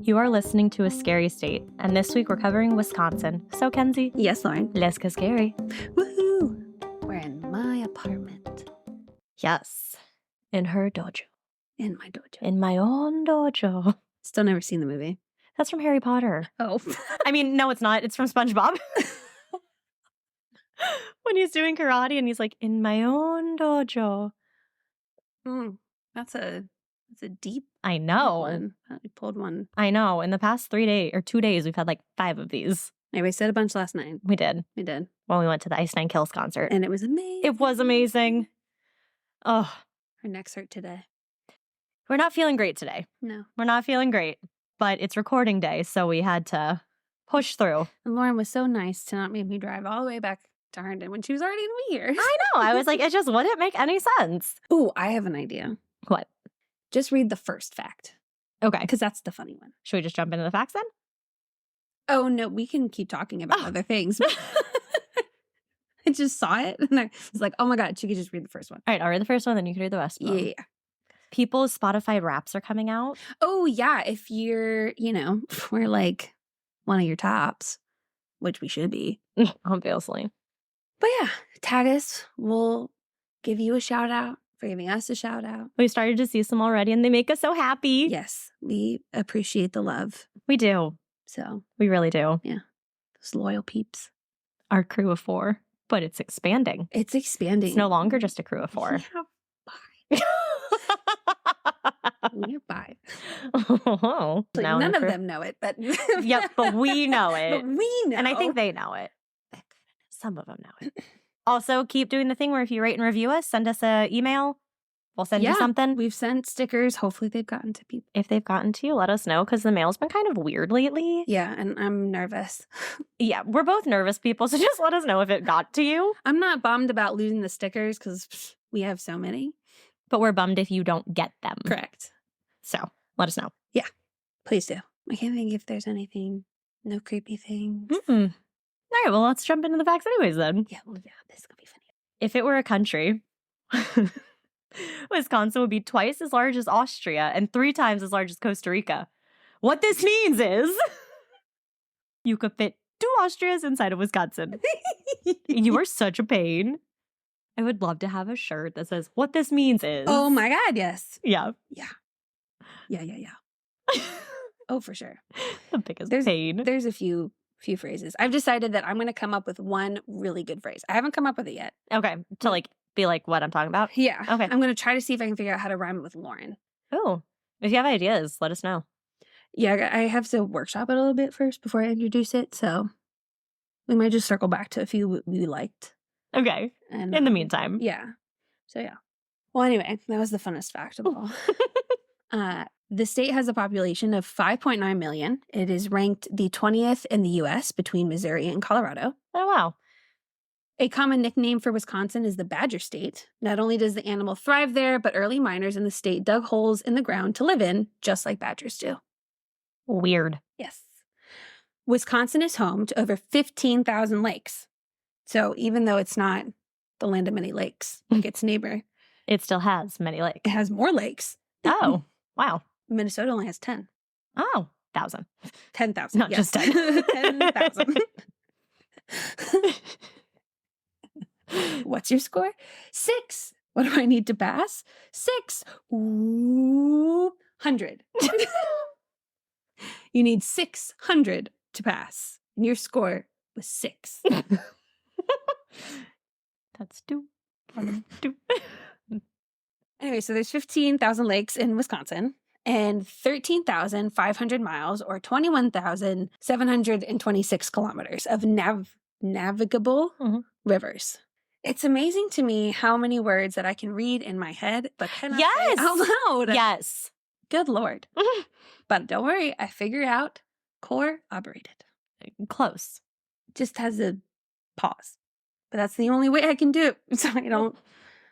You are listening to A Scary State, and this week we're covering Wisconsin. So, Kenzie? Yes, Lauren. Let's get scary. Woohoo! We're in my apartment. Yes. In her dojo. In my dojo. In my own dojo. Still never seen the movie. That's from Harry Potter. Oh. I mean, no, it's not. It's from SpongeBob. When he's doing karate and he's like, in my own dojo. That's a deep I know. one. I pulled one. I know. In the past 2 days, we've had like 5 of these. Anyway, we said a bunch last night. We did. When we went to the Ice Nine Kills concert. And it was amazing. It was amazing. Oh. Our necks hurt today. We're not feeling great today. No. We're not feeling great. But it's recording day, so we had to push through. And Lauren was so nice to not make me drive all the way back to Herndon when she was already going to be here. I know. I was like, it just wouldn't make any sense. Ooh, I have an idea. What? Just read the first fact. Okay. Because that's the funny one. Should we just jump into the facts then? Oh, no, we can keep talking about other things. I just saw it and I was like, oh my God, she could just read the first one. All right, I'll read the first one, then you can read the rest. Yeah. People's Spotify Wraps are coming out. Oh, yeah. If you're, we're like one of your tops, which we should be. Obviously. But yeah, tag us. We'll give you a shout out for giving us a shout out. We started to see some already and they make us so happy. Yes, we appreciate the love. We do. So. We really do. Yeah. Those loyal peeps. Our crew of 4, but it's expanding. It's expanding. It's no longer just a crew of 4. Yeah, We're 5. Oh, None of them know it, but yep, but we know it. But we know. And I think they know it. Some of them know it. Also, keep doing the thing where if you rate and review us, send us an email. We'll send you something. We've sent stickers. Hopefully they've gotten to people. If they've gotten to you, let us know because the mail's been kind of weird lately. Yeah, and I'm nervous. Yeah, we're both nervous people, so just let us know if it got to you. I'm not bummed about losing the stickers because we have so many. But we're bummed if you don't get them. Correct. So let us know. Yeah, please do. I can't think if there's anything, no creepy things. Mm-mm. All right, well, let's jump into the facts anyways then. Yeah, this is going to be funny. If it were a country, Wisconsin would be twice as large as Austria and 3 times as large as Costa Rica. What this means is you could fit 2 Austrias inside of Wisconsin. You are such a pain. I would love to have a shirt that says, what this means is. Oh my God, yes. Yeah. Yeah. Oh, for sure. The biggest pain. There's a few phrases. I've decided that I'm going to come up with one really good phrase. I haven't come up with it yet. Okay. To be like what I'm talking about? Yeah. Okay. I'm going to try to see if I can figure out how to rhyme it with Lauren. Oh, if you have ideas, let us know. Yeah, I have to workshop it a little bit first before I introduce it. So we might just circle back to a few we liked. Okay. And in the meantime. Yeah. So yeah. Well, anyway, that was the funnest fact of all. The state has a population of 5.9 million. It is ranked the 20th in the U.S. between Missouri and Colorado. Oh, wow. A common nickname for Wisconsin is the Badger State. Not only does the animal thrive there, but early miners in the state dug holes in the ground to live in, just like badgers do. Weird. Yes. Wisconsin is home to over 15,000 lakes. So even though it's not the land of many lakes, like its neighbor, it still has many lakes. It has more lakes. Oh, wow. Minnesota only has 10. Oh, 1,000. 10,000. Not just 10. 10,000. What's your score? 6. What do I need to pass? 6. Ooh, 100. You need 600 to pass. And your score was 6. That's 2. 2. Anyway, so there's 15,000 lakes in Wisconsin and 13,500 miles or 21,726 kilometers of navigable rivers. It's amazing to me how many words that I can read in my head, but cannot say out loud. Yes. Good Lord. But don't worry, I figured out core operated. Close. Just has a pause. But that's the only way I can do it. So I don't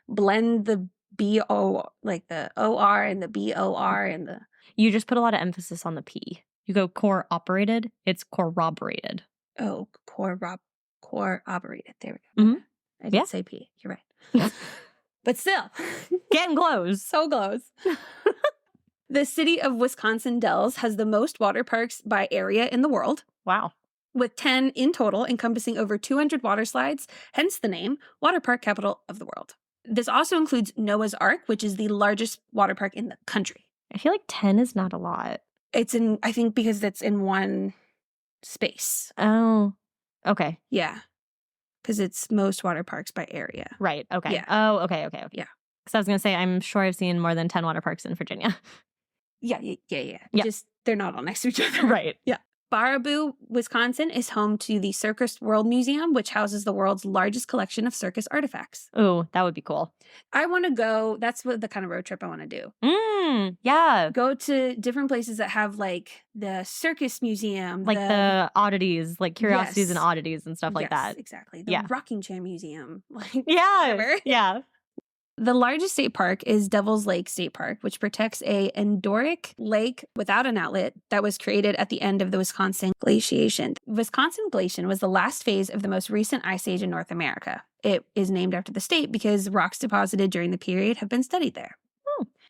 blend the B-O, like the O-R and the B-O-R and the... You just put a lot of emphasis on the P. You go core operated, it's corroborated. Oh, core operated. There we go. Mm-hmm. I didn't say P. You're right. But still. Getting close. So close. The city of Wisconsin Dells has the most water parks by area in the world, Wow. with 10 in total, encompassing over 200 water slides, hence the name, Water Park Capital of the World. This also includes Noah's Ark, which is the largest water park in the country. I feel like 10 is not a lot. It's in, I think because it's in one space. Oh, okay. Yeah. Because it's most water parks by area. Right. Okay. Yeah. Oh, okay. Yeah. Because I was going to say, I'm sure I've seen more than 10 water parks in Virginia. Yeah. Yeah. Just, they're not all next to each other. Right. Yeah. Baraboo, Wisconsin is home to the Circus World Museum, which houses the world's largest collection of circus artifacts. Oh, that would be cool. I want to go, that's what the kind of road trip I want to do. Yeah. Go to different places that have like the circus museum. Like the oddities, like curiosities and oddities and stuff like that. Exactly. The rocking chair museum. Like, yeah. whatever. Yeah. The largest state park is Devil's Lake State Park, which protects a endorheic lake without an outlet that was created at the end of the Wisconsin glaciation. Wisconsin glaciation was the last phase of the most recent ice age in North America. It is named after the state because rocks deposited during the period have been studied there.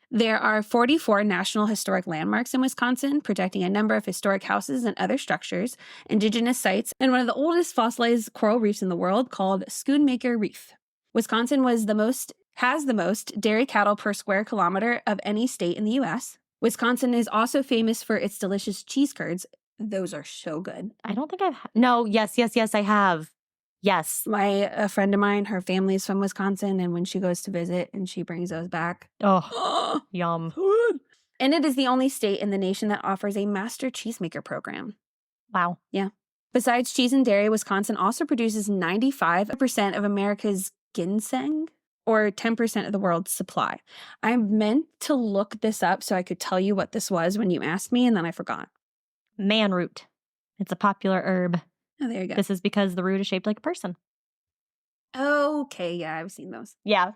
There are 44 National Historic Landmarks in Wisconsin, protecting a number of historic houses and other structures, indigenous sites, and one of the oldest fossilized coral reefs in the world called Schoonmaker Reef. Wisconsin has the most dairy cattle per square kilometer of any state in the U.S. Wisconsin is also famous for its delicious cheese curds. Those are so good. I don't think no, yes, I have. Yes. A friend of mine, her family's from Wisconsin, and when she goes to visit and she brings those back. Oh, yum. And it is the only state in the nation that offers a master cheesemaker program. Wow. Yeah. Besides cheese and dairy, Wisconsin also produces 95% of America's ginseng, or 10% of the world's supply. I meant to look this up so I could tell you what this was when you asked me, and then I forgot. Man root. It's a popular herb. Oh, there you go. This is because the root is shaped like a person. Okay, yeah, I've seen those. Yeah.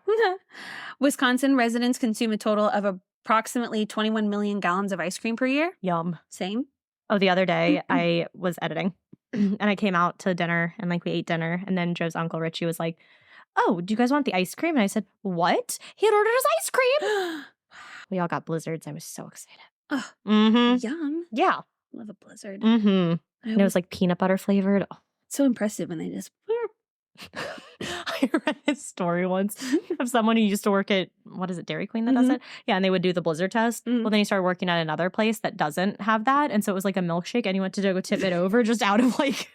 Wisconsin residents consume a total of approximately 21 million gallons of ice cream per year. Yum. Same. Oh, the other day I was editing and I came out to dinner and like we ate dinner, and then Joe's uncle Richie was like, "Oh, do you guys want the ice cream?" And I said, "What?" He had ordered us ice cream. We all got blizzards. I was so excited. Yum. Yeah. Love a blizzard. And it was like peanut butter flavored. Oh. So impressive when they just... I read a story once of someone who used to work at, what is it, Dairy Queen that does it? Yeah, and they would do the blizzard test. Well, then he started working at another place that doesn't have that. And so it was like a milkshake, and he went to go tip it over just out of like...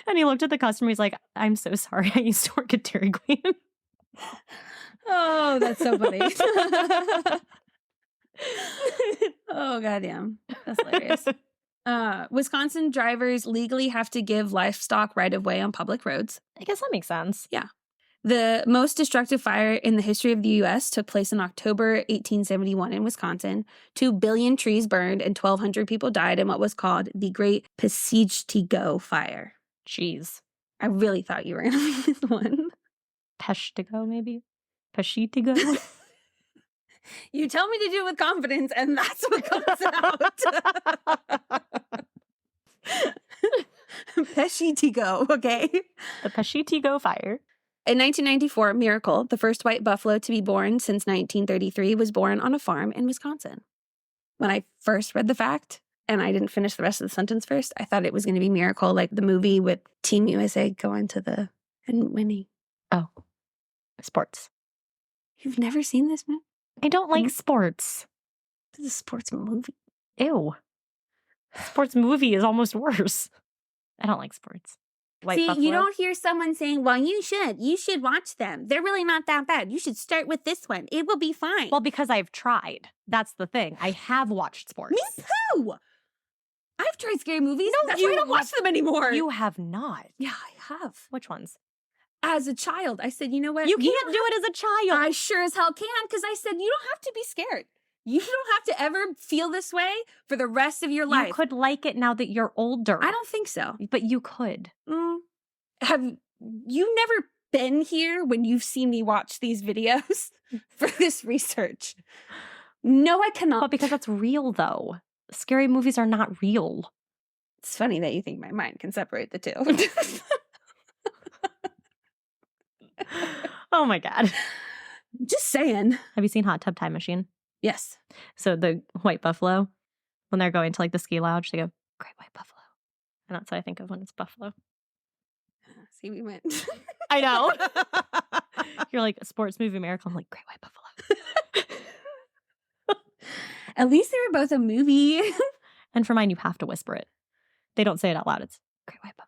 And he looked at the customer. He's like, "I'm so sorry. I used to work at Dairy Queen." Oh, that's so funny. Oh, goddamn. That's hilarious. Wisconsin drivers legally have to give livestock right-of-way on public roads. I guess that makes sense. Yeah. The most destructive fire in the history of the U.S. took place in October 1871 in Wisconsin. 2 billion trees burned and 1,200 people died in what was called the Great Peshtigo Fire. Jeez. I really thought you were going to read this one. Peshtigo, maybe? Peshtigo? You tell me to do it with confidence, and that's what comes out. Peshtigo, okay? The Peshtigo Fire. In 1994, Miracle, the first white buffalo to be born since 1933, was born on a farm in Wisconsin. When I first read the fact, and I didn't finish the rest of the sentence first, I thought it was going to be Miracle, like the movie with Team USA going to the... and winning. Oh. Sports. You've never seen this movie? I don't like sports. This is a sports movie. Ew. Sports movie is almost worse. I don't like sports. White See, buffalo. you don't hear someone saying, well, you should watch them. They're really not that bad. You should start with this one. It will be fine. Well, because I've tried. That's the thing. I have watched sports. Me too. I've tried scary movies. No, that's why I don't watch them anymore. You have not. Yeah, I have. Which ones? As a child, I said, you know what? You can't do it as a child. I sure as hell can, because I said, you don't have to be scared. You don't have to ever feel this way for the rest of your life. You could like it now that you're older. I don't think so. But you could. Have you never been here when you've seen me watch these videos for this research? No, I cannot. But because that's real, though. Scary movies are not real. It's funny that you think my mind can separate the two. Oh my God. Just saying. Have you seen Hot Tub Time Machine? Yes. So the white buffalo, when they're going to like the ski lodge, they go, Great White Buffalo. And that's what I think of when it's buffalo. See, we went. I know. You're like, sports movie miracle. I'm like, Great White Buffalo. At least they were both a movie. And for mine, you have to whisper it. They don't say it out loud. It's Great White Buffalo.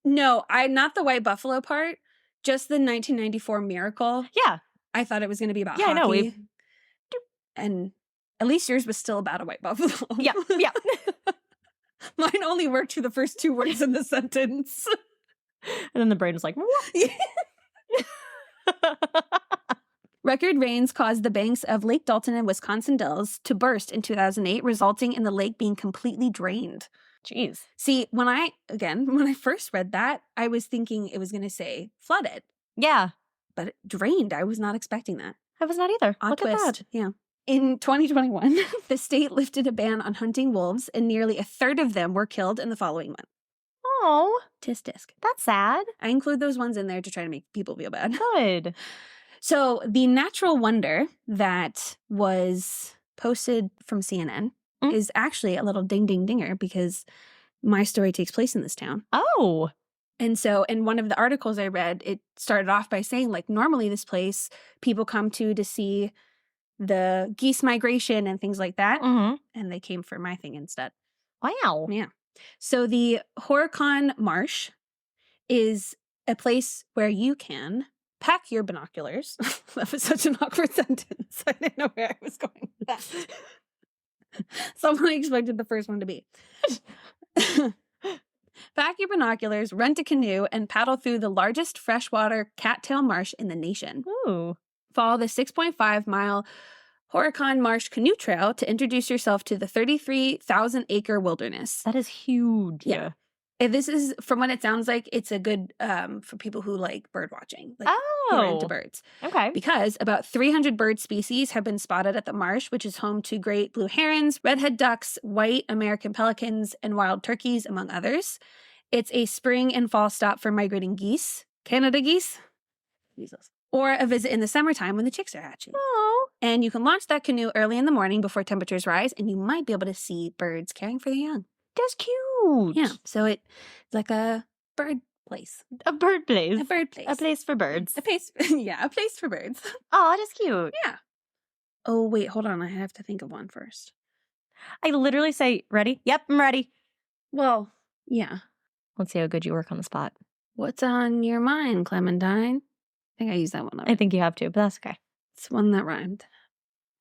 No, not the white buffalo part. Just the 1994 miracle. Yeah. I thought it was going to be about Yeah, hockey. I know. And at least yours was still about a white buffalo. Yeah. Mine only worked for the first 2 words in the sentence. And then the brain was like, Record rains caused the banks of Lake Dalton and Wisconsin Dells to burst in 2008, resulting in the lake being completely drained. Jeez. See, when I first read that, I was thinking it was going to say flooded. Yeah. But it drained. I was not expecting that. I was not either. Odd Look twist. at that. Yeah. In 2021, the state lifted a ban on hunting wolves, and nearly a third of them were killed in the following month. Oh, Tisk tisk. that's sad. I include those ones in there to try to make people feel bad. Good. So the natural wonder that was posted from CNN is actually a little ding ding dinger because my story takes place in this town. Oh. And so in one of the articles I read, it started off by saying, like, normally this place people come to see the geese migration and things like that. Mm-hmm. And they came for my thing instead. Wow. Yeah. So the Horicon Marsh is a place where you can pack your binoculars. That was such an awkward sentence. I didn't know where I was going with that. Someone expected the first one to be. Pack your binoculars, rent a canoe, and paddle through the largest freshwater cattail marsh in the nation. Ooh. Follow the 6.5-mile Horicon Marsh Canoe Trail to introduce yourself to the 33,000-acre wilderness. That is huge. Yeah. And this is, from what it sounds like, it's a good for people who like bird watching. Like, you're into birds. Okay. Because about 300 bird species have been spotted at the marsh, which is home to great blue herons, redhead ducks, white American pelicans, and wild turkeys, among others. It's a spring and fall stop for migrating geese, Canada geese, Jesus, or a visit in the summertime when the chicks are hatching. Oh. And you can launch that canoe early in the morning before temperatures rise, and you might be able to see birds caring for their young. That's cute. Yeah, so it's like a bird place. A bird place. A bird place. A place for birds. A place, yeah, a place for birds. Oh, that's cute. Yeah. Oh, wait, hold on. I have to think of one first. I literally say, ready? Yep, I'm ready. Well, yeah. Let's see how good you work on the spot. What's on your mind, Clementine? I think I used that one already. I think you have to, but that's okay. It's one that rhymed.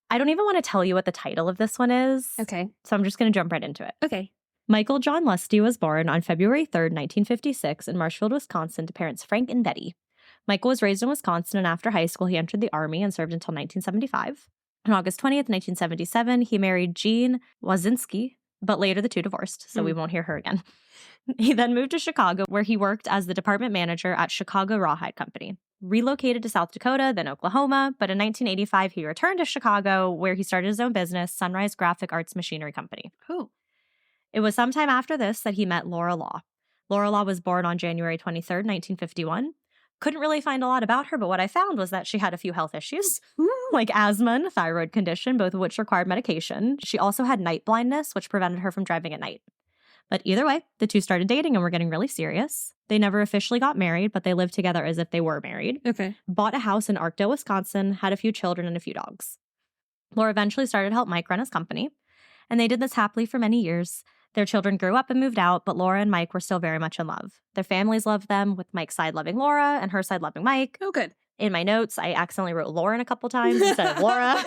I don't even want to tell you what the title of this one is. Okay. So I'm just going to jump right into it. Okay. Michael John Lusty was born on February 3rd, 1956 in Marshfield, Wisconsin to parents Frank and Betty. Michael was raised in Wisconsin, and after high school, he entered the Army and served until 1975. On August 20th, 1977, he married Jean Wazinski, but later the two divorced, so we won't hear her again. He then moved to Chicago, where he worked as the department manager at Chicago Rawhide Company. Relocated to South Dakota, then Oklahoma, but in 1985, he returned to Chicago, where he started his own business, Sunrise Graphic Arts Machinery Company. Oh. It was sometime after this that he met Laura Law. Laura Law was born on January 23rd, 1951. Couldn't really find a lot about her, but what I found was that she had a few health issues, like asthma and a thyroid condition, both of which required medication. She also had night blindness, which prevented her from driving at night. But either way, the two started dating and were getting really serious. They never officially got married, but they lived together as if they were married. Okay. Bought a house in Arkdale, Wisconsin, had a few children and a few dogs. Laura eventually started to help Mike run his company, and they did this happily for many years. Their children grew up and moved out, but Laura and Mike were still very much in love. Their families loved them, with Mike's side loving Laura and her side loving Mike. Oh, good. In my notes, I accidentally wrote Lauren a couple times instead of Laura.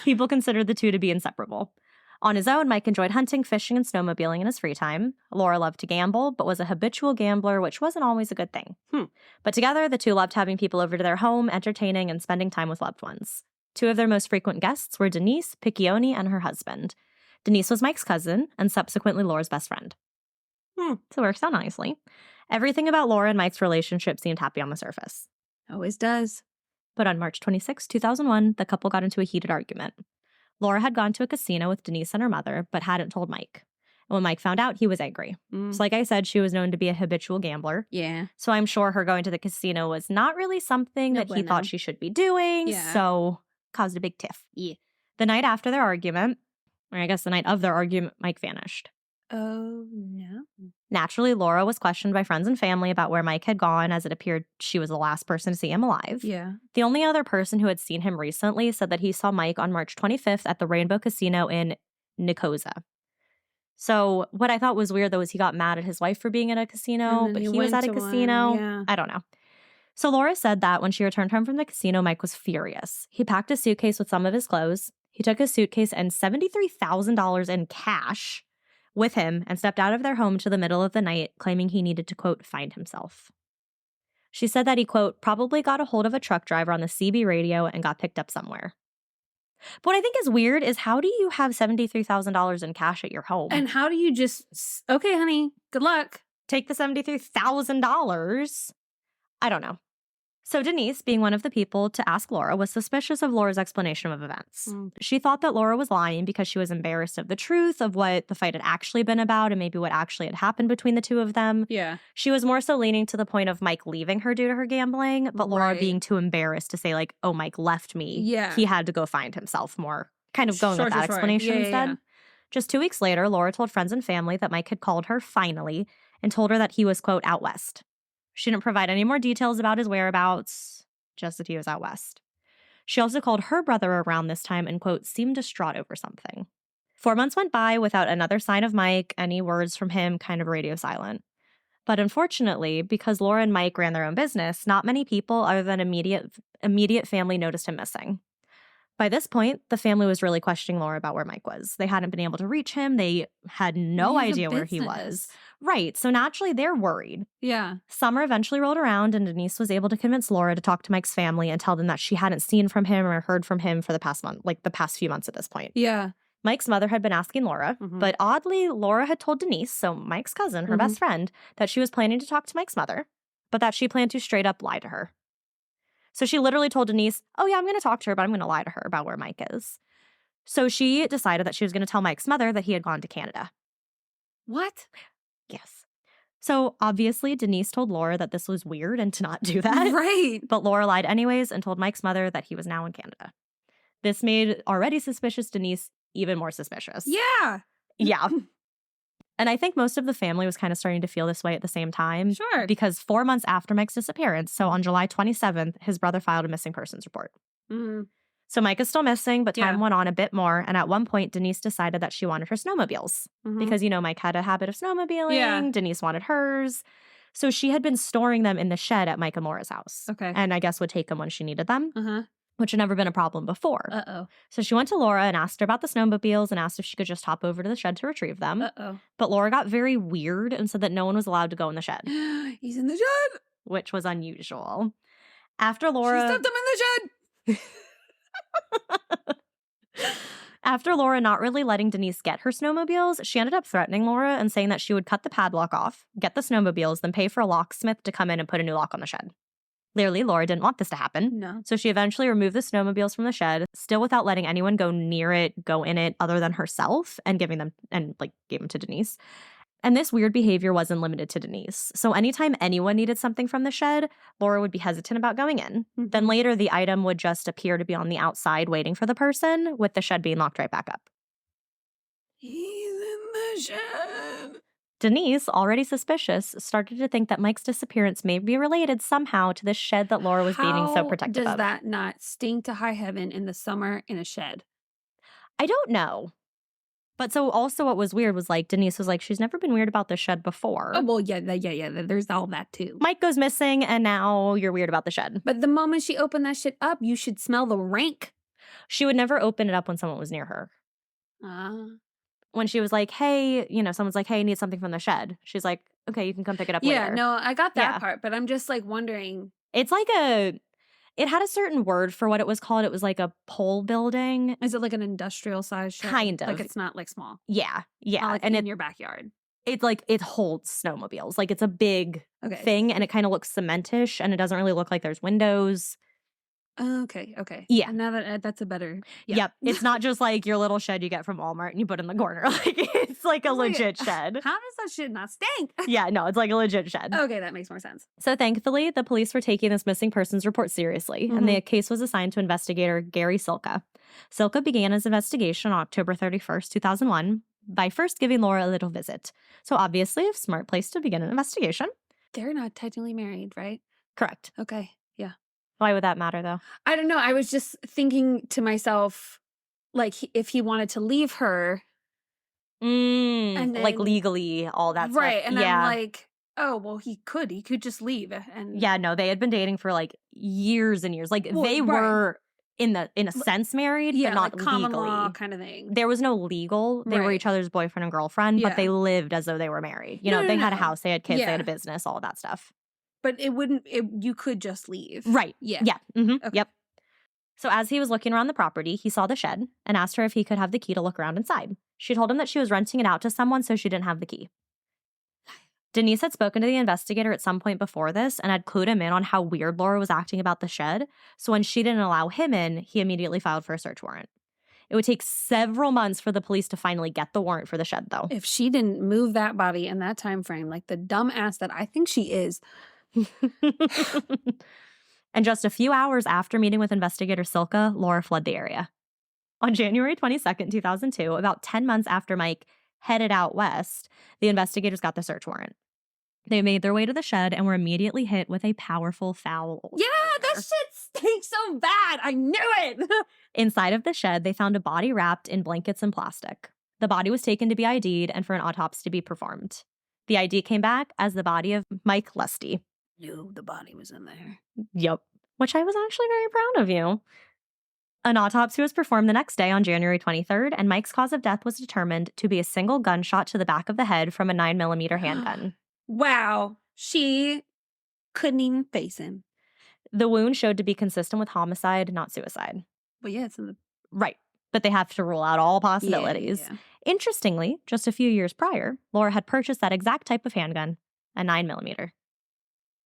People considered the two to be inseparable. On his own, Mike enjoyed hunting, fishing, and snowmobiling in his free time. Laura loved to gamble, but was a habitual gambler, which wasn't always a good thing. But together, the two loved having people over to their home, entertaining, and spending time with loved ones. Two of their most frequent guests were Denise Piccioni and her husband. Denise was Mike's cousin, and subsequently Laura's best friend. So it works out nicely. Everything about Laura and Mike's relationship seemed happy on the surface. Always does. But on March 26, 2001, the couple got into a heated argument. Laura had gone to a casino with Denise and her mother, but hadn't told Mike. When Mike found out, he was angry. So like I said, she was known to be a habitual gambler. Yeah. So I'm sure her going to the casino was not really something that he thought she should be doing. Yeah. So caused a big tiff. Yeah. The night after their argument, or I guess the night of their argument, Mike vanished. Oh, no. Naturally, Laura was questioned by friends and family about where Mike had gone, as it appeared she was the last person to see him alive. Yeah. The only other person who had seen him recently said that he saw Mike on March 25th at the Rainbow Casino in Nicosia. So what I thought was weird, though, was he got mad at his wife for being at a casino, but he was at a casino. Yeah. I don't know. So Laura said that when she returned home from the casino, Mike was furious. He packed a suitcase with some of his clothes. He took his suitcase and $73,000 in cash with him and stepped out of their home to the middle of the night, claiming he needed to, quote, find himself. She said that he, quote, probably got a hold of a truck driver on the CB radio and got picked up somewhere. But what I think is weird is, how do you have $73,000 in cash at your home? And how do you just, okay, honey, good luck. Take the $73,000? I don't know. So Denise, being one of the people to ask Laura, was suspicious of Laura's explanation of events. She thought that Laura was lying because she was embarrassed of the truth of what the fight had actually been about and maybe what actually had happened between the two of them. Yeah. She was more so leaning to the point of Mike leaving her due to her gambling, but Laura being too embarrassed to say, like, oh, Mike left me. Yeah. He had to go find himself more. Kind of going with that explanation instead. Yeah. Just 2 weeks later, Laura told friends and family that Mike had called her finally and told her that he was, quote, out west. She didn't provide any more details about his whereabouts, just that he was out west. She also called her brother around this time and, quote, seemed distraught over something. 4 months went by without another sign of Mike, any words from him, kind of radio silent. But unfortunately, because Laura and Mike ran their own business, not many people other than immediate family noticed him missing. By this point, the family was really questioning Laura about where Mike was. They hadn't been able to reach him. They had no idea where he was. Right. So naturally, they're worried. Yeah. Summer eventually rolled around, and Denise was able to convince Laura to talk to Mike's family and tell them that she hadn't seen from him or heard from him for the past month, like the past few months at this point. Yeah. Mike's mother had been asking Laura, but oddly, Laura had told Denise, so Mike's cousin, her best friend, that she was planning to talk to Mike's mother, but that she planned to straight up lie to her. So she literally told Denise, oh yeah, I'm going to talk to her, but I'm going to lie to her about where Mike is. So she decided that she was going to tell Mike's mother that he had gone to Canada. What? Yes. So obviously Denise told Laura that this was weird and to not do that. Right. But Laura lied anyways and told Mike's mother that he was now in Canada. This made already suspicious Denise even more suspicious. Yeah. Yeah. And I think most of the family was kind of starting to feel this way at the same time. Sure. Because 4 months after Mike's disappearance, so on July 27th, his brother filed a missing persons report. So Mike is still missing, but time went on a bit more. And at one point, Denise decided that she wanted her snowmobiles. Because, you know, Mike had a habit of snowmobiling. Yeah. Denise wanted hers. So she had been storing them in the shed at Mike and Laura's house. Okay. And I guess would take them when she needed them. Which had never been a problem before. Uh-oh. So she went to Laura and asked her about the snowmobiles and asked if she could just hop over to the shed to retrieve them. Uh-oh. But Laura got very weird and said that no one was allowed to go in the shed. He's in the shed! Which was unusual. After Laura... She stuffed him in the shed! After Laura not really letting Denise get her snowmobiles, she ended up threatening Laura and saying that she would cut the padlock off, get the snowmobiles, then pay for a locksmith to come in and put a new lock on the shed. Clearly, Laura didn't want this to happen. No. So she eventually removed the snowmobiles from the shed, still without letting anyone go near it, go in it, other than herself, and gave them to Denise. And this weird behavior wasn't limited to Denise. So anytime anyone needed something from the shed, Laura would be hesitant about going in. Then later, the item would just appear to be on the outside waiting for the person, with the shed being locked right back up. He's in the shed. Denise, already suspicious, started to think that Mike's disappearance may be related somehow to the shed that Laura was being so protective of. How does that not stink to high heaven in the summer in a shed? I don't know. But so also what was weird was, like, Denise was like, she's never been weird about the shed before. Oh, well, yeah, there's all that too. Mike goes missing, and now you're weird about the shed. But the moment she opened that shit up, you should smell the rank. She would never open it up when someone was near her. When she was like, hey, someone's like, hey, I need something from the shed. She's like, okay, you can come pick it up later. Yeah, no, I got that part, but I'm just like wondering. It's like it had a certain word for what it was called. It was like a pole building. Is it like an industrial size shed? Kind of. Like it's not like small. Yeah. Not like and in your backyard. It's like it holds snowmobiles. Like it's a big thing, and it kind of looks cementish, and it doesn't really look like there's windows. Okay. Yeah. And now that's a better. Yeah. Yep. It's not just like your little shed you get from Walmart and you put in the corner. Like, it's like a legit shed. How does that shit not stink? Yeah, no, it's like a legit shed. Okay, that makes more sense. So thankfully, the police were taking this missing persons report seriously, and the case was assigned to investigator Gary Silka. Silka began his investigation on October 31st, 2001, by first giving Laura a little visit. So obviously, a smart place to begin an investigation. They're not technically married, right? Correct. Okay, yeah. Why would that matter, though? I don't know. I was just thinking to myself, like, if he wanted to leave her. And then, like, legally, all that stuff. Right, and I'm like, oh, well, he could just leave. And yeah, no, they had been dating for, like, years and years. Like, they were, in a sense, married, but not like common legally. law kind of thing. There was no legal. They were each other's boyfriend and girlfriend, but they lived as though they were married. You know, they had a house, they had kids, they had a business, all of that stuff. But you could just leave. Right. Yeah. Yeah. Okay. Yep. So as he was looking around the property, he saw the shed and asked her if he could have the key to look around inside. She told him that she was renting it out to someone, so she didn't have the key. Denise had spoken to the investigator at some point before this and had clued him in on how weird Laura was acting about the shed. So when she didn't allow him in, he immediately filed for a search warrant. It would take several months for the police to finally get the warrant for the shed, though. If she didn't move that body in that time frame, like the dumb ass that I think she is. And just a few hours after meeting with investigator Silka, Laura fled the area. On January 22nd, 2002, about 10 months after Mike headed out west, the investigators got the search warrant. They made their way to the shed and were immediately hit with a powerful foul odor. Yeah, that shit stinks so bad. I knew it. Inside of the shed, they found a body wrapped in blankets and plastic. The body was taken to be ID'd and for an autopsy to be performed. The ID came back as the body of Mike Tlusty. Knew the body was in there. Yep. Which I was actually very proud of you. An autopsy was performed the next day on January 23rd, and Mike's cause of death was determined to be a single gunshot to the back of the head from a 9mm handgun. Wow. She couldn't even face him. The wound showed to be consistent with homicide, not suicide. Well, yeah, it's in the... Right. But they have to rule out all possibilities. Yeah. Interestingly, just a few years prior, Laura had purchased that exact type of handgun, a 9mm.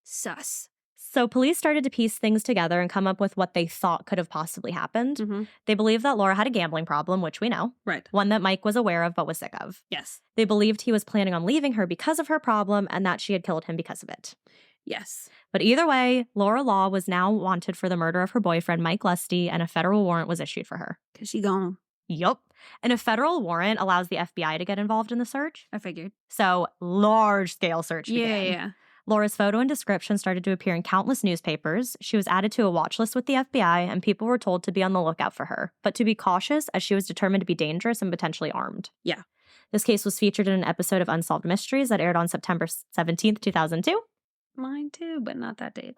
Sus. So police started to piece things together and come up with what they thought could have possibly happened. Mm-hmm. They believed that Laura had a gambling problem, which we know. Right. One that Mike was aware of but was sick of. Yes. They believed he was planning on leaving her because of her problem and that she had killed him because of it. Yes. But either way, Laura Law was now wanted for the murder of her boyfriend, Mike Tlusty, and a federal warrant was issued for her. Because she gone. Yup. And a federal warrant allows the FBI to get involved in the search. I figured. So, large-scale search began. Yeah. Laura's photo and description started to appear in countless newspapers. She was added to a watch list with the FBI, and people were told to be on the lookout for her, but to be cautious as she was determined to be dangerous and potentially armed. Yeah. This case was featured in an episode of Unsolved Mysteries that aired on September 17th, 2002. Mine too, but not that date.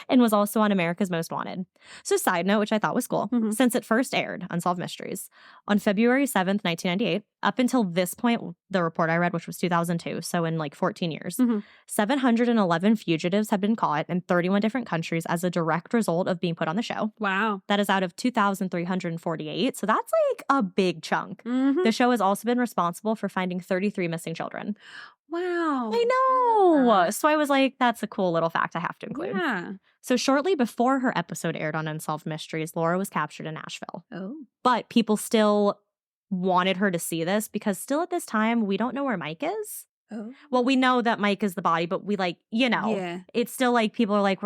And was also on America's Most Wanted. So side note, which I thought was cool, since it first aired, Unsolved Mysteries, on February 7th, 1998, up until this point, the report I read, which was 2002, so in like 14 years, 711 fugitives had been caught in 31 different countries as a direct result of being put on the show. Wow. That is out of 2,348, so that's like a big chunk. The show has also been responsible for finding 33 missing children. Wow. I know. So I was like, that's a cool little fact I have to include. Yeah. So shortly before her episode aired on Unsolved Mysteries, Laura was captured in Nashville. Oh. But people still wanted her to see this because still at this time, we don't know where Mike is. Oh. Well, we know that Mike is the body, but we it's still like people are like,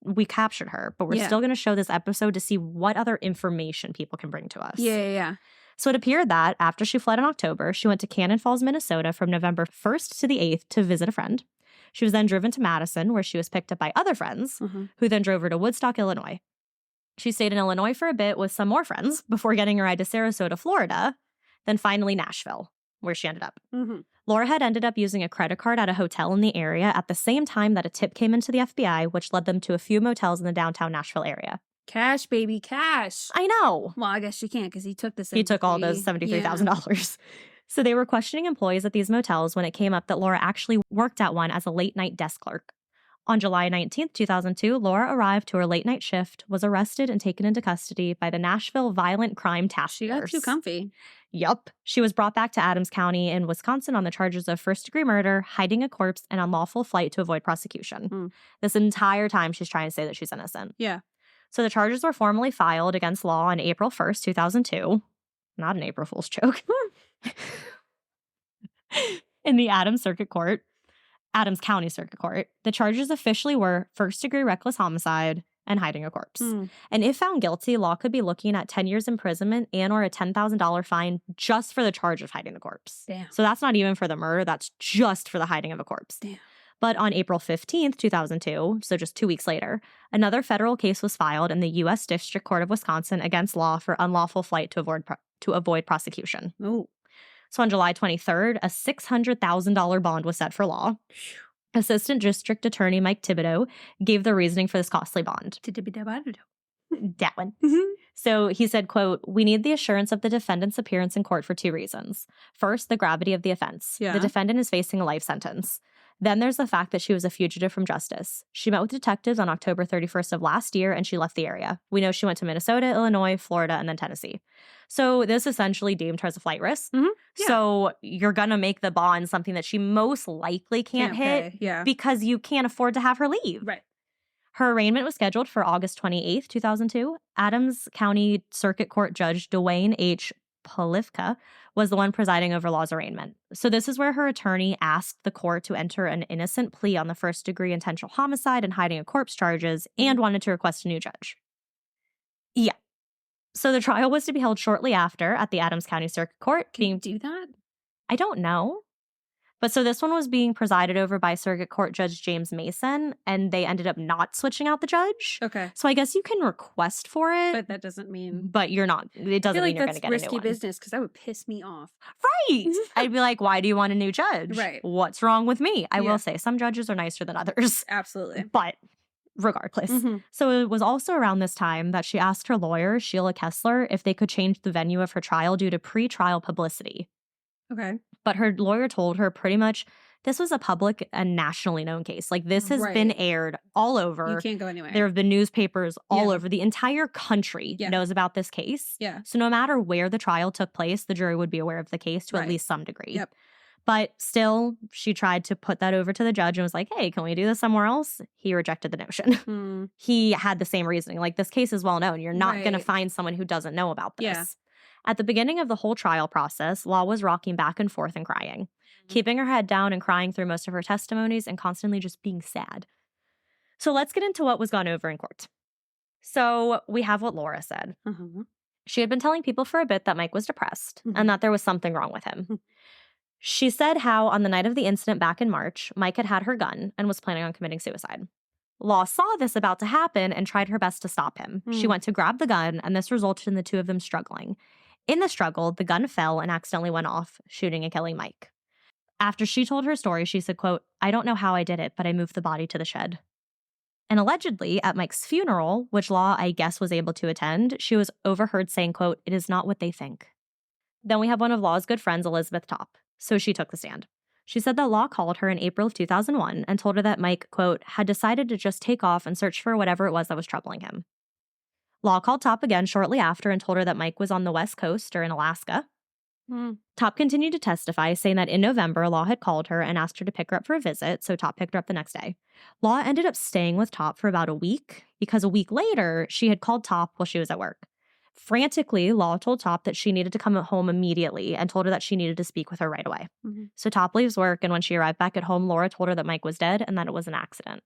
we captured her, but we're still going to show this episode to see what other information people can bring to us. Yeah. So it appeared that after she fled in October, she went to Cannon Falls, Minnesota from November 1st to the 8th to visit a friend. She was then driven to Madison, where she was picked up by other friends, who then drove her to Woodstock, Illinois. She stayed in Illinois for a bit with some more friends before getting a ride to Sarasota, Florida, then finally Nashville, where she ended up. Laura had ended up using a credit card at a hotel in the area at the same time that a tip came into the FBI, which led them to a few motels in the downtown Nashville area. Cash, baby, cash. I know. Well, I guess she can't because he took the He took all those $73,000. So they were questioning employees at these motels when it came up that Laura actually worked at one as a late-night desk clerk. On July 19th, 2002, Laura arrived to her late-night shift, was arrested and taken into custody by the Nashville Violent Crime Task She Force. got too comfy. Yup. She was brought back to Adams County in Wisconsin on the charges of first-degree murder, hiding a corpse, and unlawful flight to avoid prosecution. This entire time, she's trying to say that she's innocent. Yeah. So the charges were formally filed against Law on April 1st, 2002. Not an April Fool's joke. In the Adams County Circuit Court, the charges officially were first-degree reckless homicide and hiding a corpse. And if found guilty, Law could be looking at 10 years imprisonment and or a $10,000 fine just for the charge of hiding a corpse. Damn. So that's not even for the murder. That's just for the hiding of a corpse. Damn. But on April 15th, 2002, so just 2 weeks later, another federal case was filed in the U.S. District Court of Wisconsin against Law for unlawful flight to avoid prosecution. Oh. So on July 23rd, a $600,000 bond was set for Law. Assistant District Attorney Mike Thibodeau gave the reasoning for this costly bond. That one. So he said, quote, "We need the assurance of the defendant's appearance in court for 2 reasons. First, the gravity of the offense. Yeah. The defendant is facing a life sentence. Then there's the fact that she was a fugitive from justice. She met with detectives on October 31st of last year, and she left the area. We know she went to Minnesota, Illinois, Florida, and then Tennessee. So this essentially deemed her as a flight risk. Yeah. So you're going to make the bond something that she most likely can't hit because you can't afford to have her leave. Right. Her arraignment was scheduled for August 28th, 2002. Adams County Circuit Court Judge Dwayne H. Polivka was the one presiding over Law's arraignment. So this is where her attorney asked the court to enter an innocent plea on the first-degree intentional homicide and hiding a corpse charges and wanted to request a new judge. Yeah. So the trial was to be held shortly after at the Adams County Circuit Court. Can you do that? I don't know. But so this one was being presided over by Circuit Court Judge James Mason, and they ended up not switching out the judge. Okay. So I guess you can request for it. But that doesn't mean... But you're not. It doesn't mean you're going to get a new one. risky business, because that would piss me off. Right. I'd be like, why do you want a new judge? Right. What's wrong with me? I will say some judges are nicer than others. Absolutely. But regardless. So it was also around this time that she asked her lawyer, Sheila Kessler, if they could change the venue of her trial due to pre-trial publicity. Okay. But her lawyer told her pretty much this was a public and nationally known case. Like, this has been aired all over. You can't go anywhere. There have been newspapers all over. The entire country knows about this case. Yeah. So no matter where the trial took place, the jury would be aware of the case to at least some degree. Yep. But still, she tried to put that over to the judge and was like, hey, can we do this somewhere else? He rejected the notion. He had the same reasoning. Like, this case is well known. You're not going to find someone who doesn't know about this. Yeah. At the beginning of the whole trial process, Law was rocking back and forth and crying, keeping her head down and crying through most of her testimonies and constantly just being sad. So let's get into what was gone over in court. So we have what Laura said. She had been telling people for a bit that Mike was depressed and that there was something wrong with him. She said how on the night of the incident back in March, Mike had her gun and was planning on committing suicide. Law saw this about to happen and tried her best to stop him. She went to grab the gun, and this resulted in the two of them struggling. In the struggle, the gun fell and accidentally went off, shooting and killing Mike. After she told her story, she said, quote, "I don't know how I did it, but I moved the body to the shed." And allegedly, at Mike's funeral, which Law, I guess, was able to attend, she was overheard saying, quote, "It is not what they think." Then we have one of Law's good friends, Elizabeth Topp. So she took the stand. She said that Law called her in April of 2001 and told her that Mike, quote, "had decided to just take off and search for whatever it was that was troubling him." Law called Topp again shortly after and told her that Mike was on the West Coast or in Alaska. Topp continued to testify, saying that in November, Law had called her and asked her to pick her up for a visit, so Topp picked her up the next day. Law ended up staying with Topp for about a week because a week later, she had called Topp while she was at work. Frantically, Law told Topp that she needed to come home immediately and told her that she needed to speak with her right away. So Topp leaves work, and when she arrived back at home, Laura told her that Mike was dead and that it was an accident.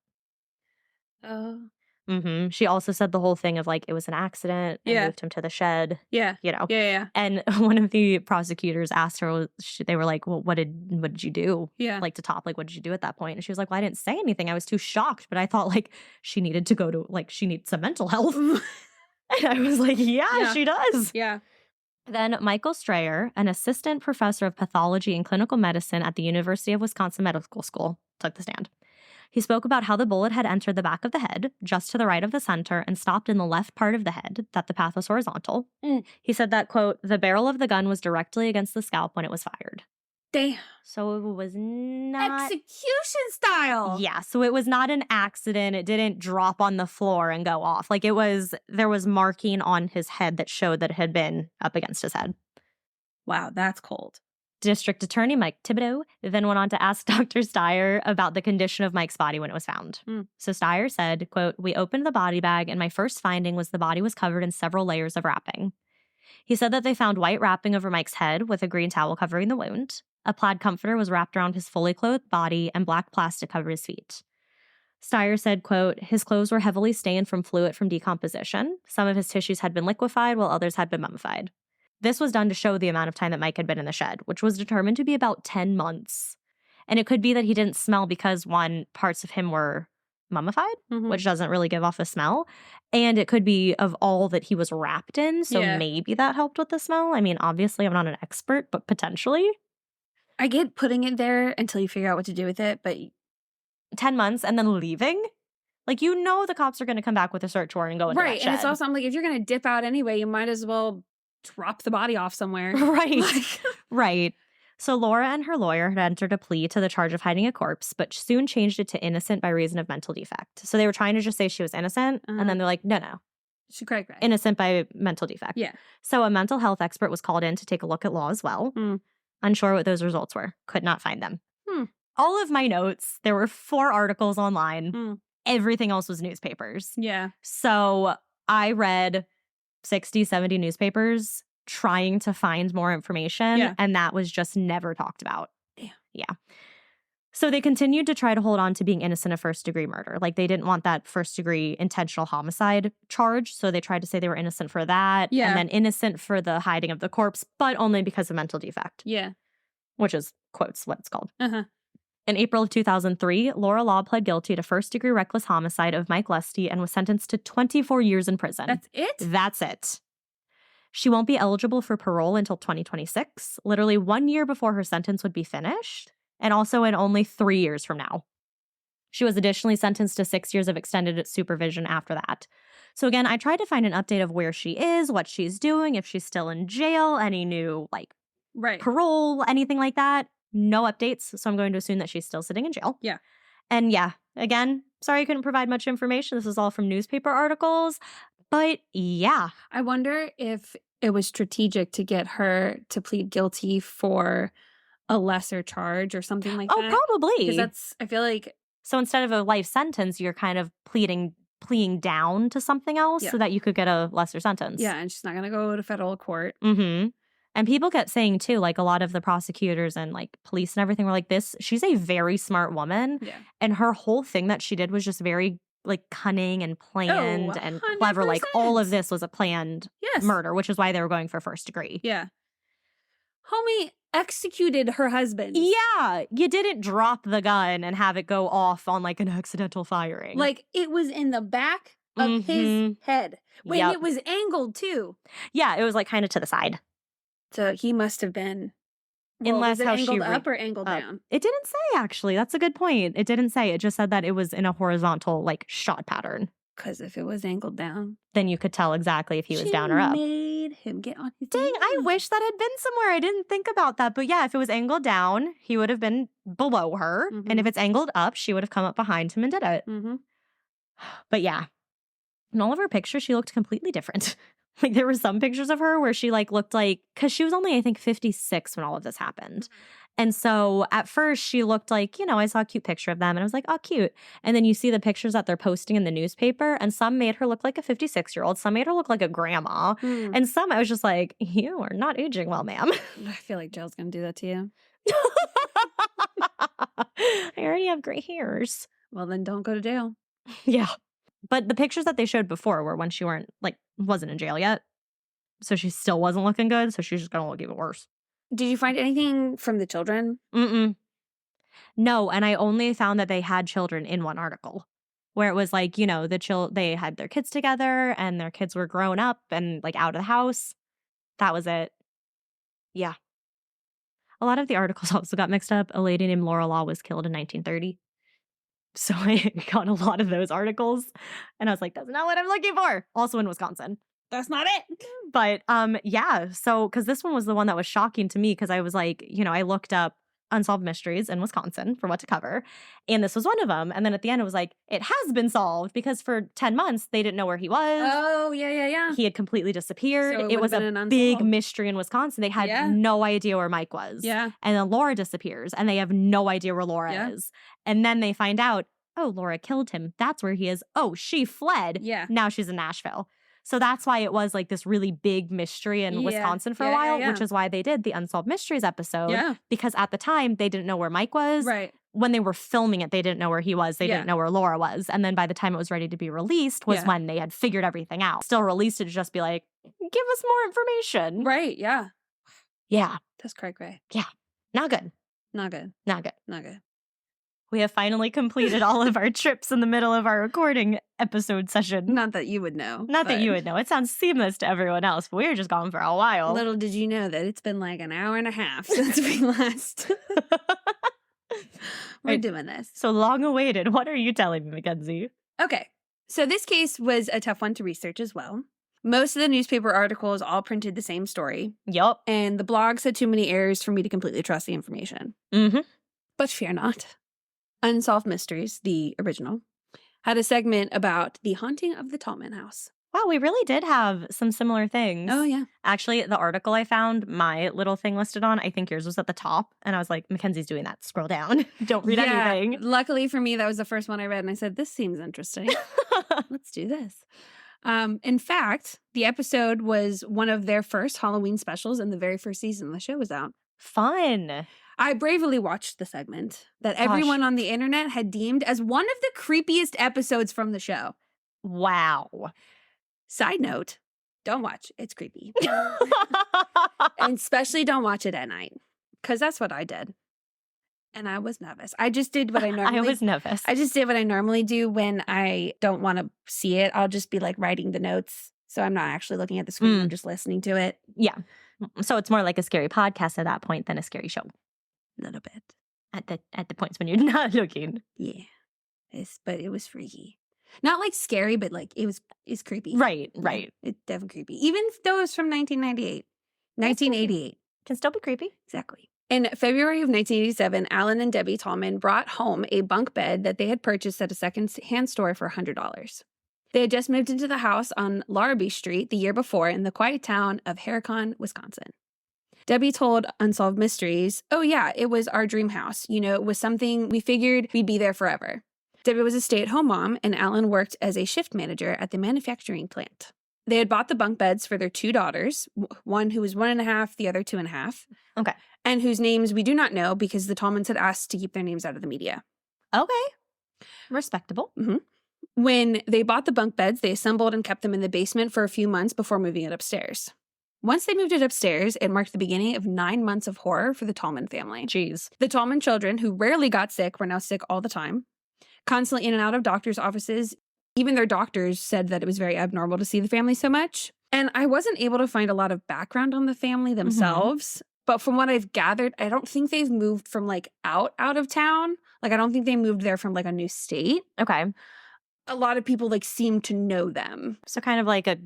She also said the whole thing of, like, it was an accident and moved him to the shed. You know? And one of the prosecutors asked her, they were like, well, what did you do? Like, to Topp, like, what did you do at that point? And she was like, well, I didn't say anything. I was too shocked, but I thought, like, she needed to go to, like, she needs some mental health. And I was like, yeah, she does. Then Michael Strayer, an assistant professor of pathology and clinical medicine at the University of Wisconsin Medical School, took the stand. He spoke about how the bullet had entered the back of the head, just to the right of the center, and stopped in the left part of the head, that the path was horizontal. He said that, quote, "the barrel of the gun was directly against the scalp when it was fired." Damn. So it was not... Execution style. Yeah, so it was not an accident. It didn't drop on the floor and go off. Like there was marking on his head that showed that it had been up against his head. Wow, that's cold. District Attorney Mike Thibodeau then went on to ask Dr. Steyer about the condition of Mike's body when it was found. So Steyer said, quote, "We opened the body bag and my first finding was the body was covered in several layers of wrapping." He said that they found white wrapping over Mike's head with a green towel covering the wound. A plaid comforter was wrapped around his fully clothed body and black plastic covered his feet. Steyer said, quote, "His clothes were heavily stained from fluid from decomposition. Some of his tissues had been liquefied while others had been mummified." This was done to show the amount of time that Mike had been in the shed, which was determined to be about 10 months. And it could be that he didn't smell because, one, parts of him were mummified, which doesn't really give off a smell. And it could be of all that he was wrapped in. So maybe that helped with the smell. I mean, obviously, I'm not an expert, but potentially. I get putting it there until you figure out what to do with it, but 10 months and then leaving? Like, the cops are going to come back with a search warrant and go into that shed. And it's also, I'm like, if you're going to dip out anyway, you might as well drop the body off somewhere. Right. Right. So Laura and her lawyer had entered a plea to the charge of hiding a corpse, but soon changed it to innocent by reason of mental defect. So they were trying to just say she was innocent, and then they're like, no. She cray. Innocent by mental defect. Yeah. So a mental health expert was called in to take a look at law as well. Unsure what those results were. Could not find them. All of my notes, there were 4 articles online. Everything else was newspapers. Yeah. So I read 60, 70 newspapers trying to find more information, and that was just never talked about. Damn. Yeah. So they continued to try to hold on to being innocent of first-degree murder. Like, they didn't want that first-degree intentional homicide charge, so they tried to say they were innocent for that, and then innocent for the hiding of the corpse, but only because of mental defect. Yeah. Which is, quotes, what it's called. In April of 2003, Laura Law pled guilty to first-degree reckless homicide of Mike Tlusty and was sentenced to 24 years in prison. That's it? That's it. She won't be eligible for parole until 2026, literally 1 year before her sentence would be finished, and also in only 3 years from now. She was additionally sentenced to 6 years of extended supervision after that. So again, I tried to find an update of where she is, what she's doing, if she's still in jail, any new, parole, anything like that. No updates, so I'm going to assume that she's still sitting in jail. Yeah. And again, sorry I couldn't provide much information. This is all from newspaper articles. But yeah. I wonder if it was strategic to get her to plead guilty for a lesser charge or something like that. Oh, probably. Because I feel like... So instead of a life sentence, you're kind of pleading down to something else so that you could get a lesser sentence. Yeah, and she's not going to go to federal court. And people kept saying, too, like, a lot of the prosecutors and, police and everything were like, she's a very smart woman. Yeah. And her whole thing that she did was just very, cunning and planned and clever. Like, all of this was a planned murder, which is why they were going for first degree. Yeah. Homie executed her husband. Yeah. You didn't drop the gun and have it go off on, an accidental firing. It was in the back of his head. Wait, it was angled, too. Yeah, it was, kind of to the side. So he must have been, unless was it how angled up or angled down? It didn't say, actually. That's a good point. It didn't say. It just said that it was in a horizontal, shot pattern. Because if it was angled down, then you could tell exactly if he was down or up. Made him get on his Dang, knee. I wish that had been somewhere. I didn't think about that. But yeah, if it was angled down, he would have been below her. And if it's angled up, she would have come up behind him and did it. But yeah, in all of her pictures, she looked completely different. There were some pictures of her where she looked because she was only, I think, 56 when all of this happened. And so at first she looked I saw a cute picture of them and I was like, oh, cute. And then you see the pictures that they're posting in the newspaper and some made her look like a 56-year-old. Some made her look like a grandma. And some I was just like, you are not aging well, ma'am. I feel like jail's going to do that to you. I already have gray hairs. Well, then don't go to jail. Yeah. But the pictures that they showed before were when she wasn't in jail yet. So she still wasn't looking good. So she's just going to look even worse. Did you find anything from the children? No. And I only found that they had children in one article where it was they had their kids together and their kids were grown up and out of the house. That was it. Yeah. A lot of the articles also got mixed up. A lady named Laura Law was killed in 1930. So I got a lot of those articles and I was like, that's not what I'm looking for. Also in Wisconsin. That's not it. But yeah, so because this one was the one that was shocking to me because I was I looked up unsolved mysteries in Wisconsin for what to cover. And this was one of them. And then at the end, it was like, it has been solved because for 10 months, they didn't know where he was. Oh, yeah. He had completely disappeared. So it was a big mystery in Wisconsin. They had no idea where Mike was. Yeah. And then Laura disappears and they have no idea where Laura is. And then they find out, oh, Laura killed him. That's where he is. Oh, she fled. Yeah. Now she's in Nashville. So that's why it was like this really big mystery in Wisconsin for a while, which is why they did the Unsolved Mysteries episode. Yeah. Because at the time, they didn't know where Mike was. Right. When they were filming it, they didn't know where he was. They didn't know where Laura was. And then by the time it was ready to be released was when they had figured everything out. Still released it to just be like, give us more information. Right, yeah. Yeah. That's cray-cray. Yeah. Not good. Not good. Not good. Not good. We have finally completed all of our trips in the middle of our recording episode session. Not that you would know. Not that you would know. It sounds seamless to everyone else, but we were just gone for a while. Little did you know that it's been like an hour and a half since we last. We're doing this. So long awaited. What are you telling me, Mackenzie? Okay. So this case was a tough one to research as well. Most of the newspaper articles all printed the same story. Yup. And the blogs had too many errors for me to completely trust the information. Mm-hmm. But fear not. Unsolved Mysteries, the original, had a segment about the haunting of the Tallman house. Wow, we really did have some similar things. Oh, yeah. Actually, the article I found, my little thing listed on, I think yours was at the top. And I was like, Mackenzie's doing that. Scroll down. Don't read anything. Luckily for me, that was the first one I read. And I said, this seems interesting. Let's do this. In fact, the episode was one of their first Halloween specials in the very first season the show was out. Fun. I bravely watched the segment that everyone on the internet had deemed as one of the creepiest episodes from the show. Wow. Side note, don't watch. It's creepy. And especially don't watch it at night, because that's what I did. And I was nervous. I just did what I normally I was nervous. I just did what I normally do when I don't want to see it. I'll just be like writing the notes. So I'm not actually looking at the screen. I'm just listening to it. Yeah. So it's more like a scary podcast at that point than a scary show. A little bit. At the points when you're not looking. Yeah. But it was freaky. Not like scary, but like it's creepy. Right. It's definitely creepy. Even though it was from 1998. 1988. Can still be creepy. Exactly. In February of 1987, Alan and Debbie Tallman brought home a bunk bed that they had purchased at a second-hand store for $100. They had just moved into the house on Larrabee Street the year before in the quiet town of Harricon, Wisconsin. Debbie told Unsolved Mysteries, oh yeah, it was our dream house. You know, it was something we figured we'd be there forever. Debbie was a stay-at-home mom, and Alan worked as a shift manager at the manufacturing plant. They had bought the bunk beds for their two daughters, one who was 1.5, the other 2.5. Okay. And whose names we do not know because the Tallmans had asked to keep their names out of the media. Okay. Respectable. Mm-hmm. When they bought the bunk beds, they assembled and kept them in the basement for a few months before moving it upstairs. Once they moved it upstairs, it marked the beginning of 9 months of horror for the Tallman family. Jeez. The Tallman children, who rarely got sick, were now sick all the time. Constantly in and out of doctors' offices. Even their doctors said that it was very abnormal to see the family so much. And I wasn't able to find a lot of background on the family themselves. But from what I've gathered, I don't think they've moved from like out of town. Like, I don't think they moved there from like a new state. Okay. A lot of people like seem to know them. So kind of like a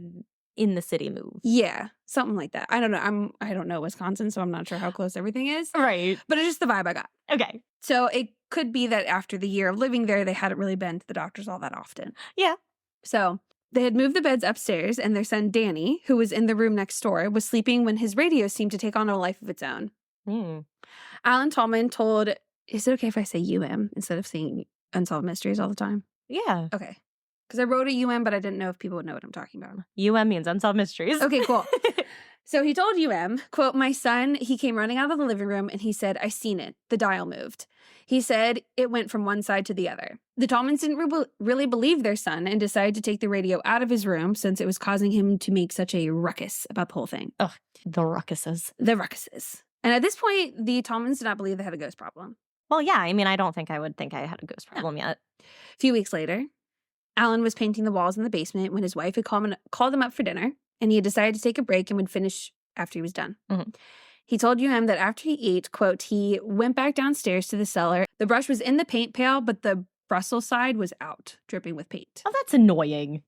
in the city move. Yeah, something like that. I don't know. I don't know Wisconsin, so I'm not sure how close everything is. Right. But it's just the vibe I got. Okay. So it could be that after the year of living there, they hadn't really been to the doctors all that often. Yeah. So they had moved the beds upstairs, and their son Danny, who was in the room next door, was sleeping when his radio seemed to take on a life of its own. Alan Tallman told, is it okay if I say UM instead of saying Unsolved Mysteries all the time? Yeah. Okay. Because I wrote a UM, but I didn't know if people would know what I'm talking about. UM means Unsolved Mysteries. Okay, cool. So he told UM, quote, my son, he came running out of the living room and he said, I seen it. The dial moved. He said it went from one side to the other. The Tallmans didn't really believe their son and decided to take the radio out of his room since it was causing him to make such a ruckus about the whole thing. Ugh, the ruckuses. The ruckuses. And at this point, the Tallmans did not believe they had a ghost problem. Well, yeah. I mean, I don't think I would think I had a ghost problem yet. A few weeks later, Alan was painting the walls in the basement when his wife had called him up for dinner, and he had decided to take a break and would finish after he was done. He told UM that after he ate, quote, he went back downstairs to the cellar. The brush was in the paint pail, but the Brussels side was out, dripping with paint. Oh, that's annoying.